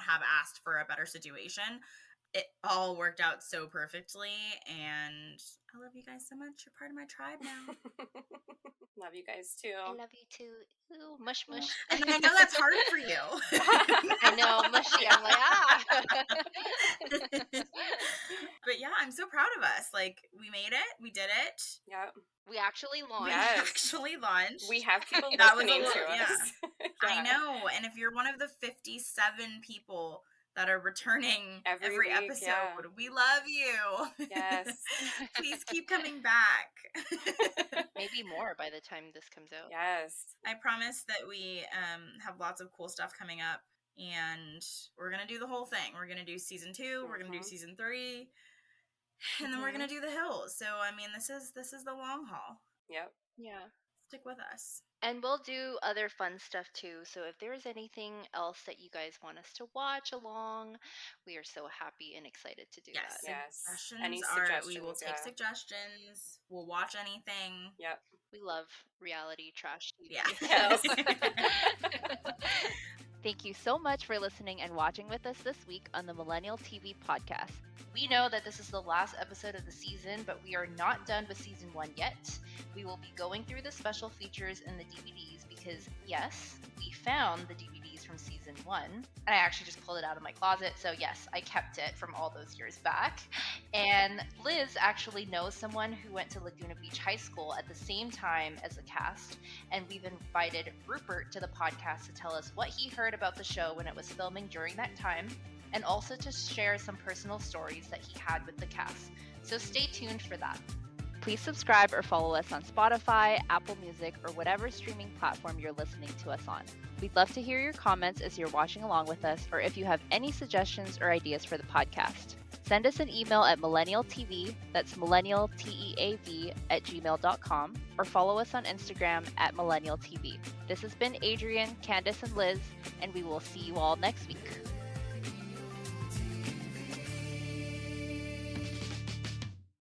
have asked for a better situation. It all worked out so perfectly, and I love you guys so much. You're part of my tribe now. Love you guys too. I love you too. Ooh, mush mush. And I know that's hard for you. I know, mushy. I'm like, But yeah, I'm so proud of us. Like, we made it. We did it. Yeah. We actually launched. We have people that listening was to us. Yeah. I know. And if you're one of the 57 people that are returning every week, episode, we love you. Yes. Please keep coming back. Maybe more by the time this comes out. Yes. I promise that we have lots of cool stuff coming up, and we're going to do the whole thing. We're going to do season 2, we're going to do season 3, and then we're going to do the hills. So, I mean, this is the long haul. Yep. Yeah. Stick with us. And we'll do other fun stuff too. So if there's anything else that you guys want us to watch along, we are so happy and excited to do that. Yes. Suggestions we will take suggestions. We'll watch anything. Yep. We love reality trash TV. Yeah. Yes. Thank you so much for listening and watching with us this week on the Millennial TV podcast. We know that this is the last episode of the season, but we are not done with season 1 yet. We will be going through the special features and the DVDs because, yes, we found the DVDs from season 1. And I actually just pulled it out of my closet. So, yes, I kept it from all those years back. And Liz actually knows someone who went to Laguna Beach High School at the same time as the cast. And we've invited Rupert to the podcast to tell us what he heard about the show when it was filming during that time, and also to share some personal stories that he had with the cast. So stay tuned for that. Please subscribe or follow us on Spotify, Apple Music, or whatever streaming platform you're listening to us on. We'd love to hear your comments as you're watching along with us, or if you have any suggestions or ideas for the podcast. Send us an email at millennialtv, that's millennialteav @gmail.com, or follow us on Instagram at millennialtv. This has been Adrienne, Candace, and Liz, and we will see you all next week.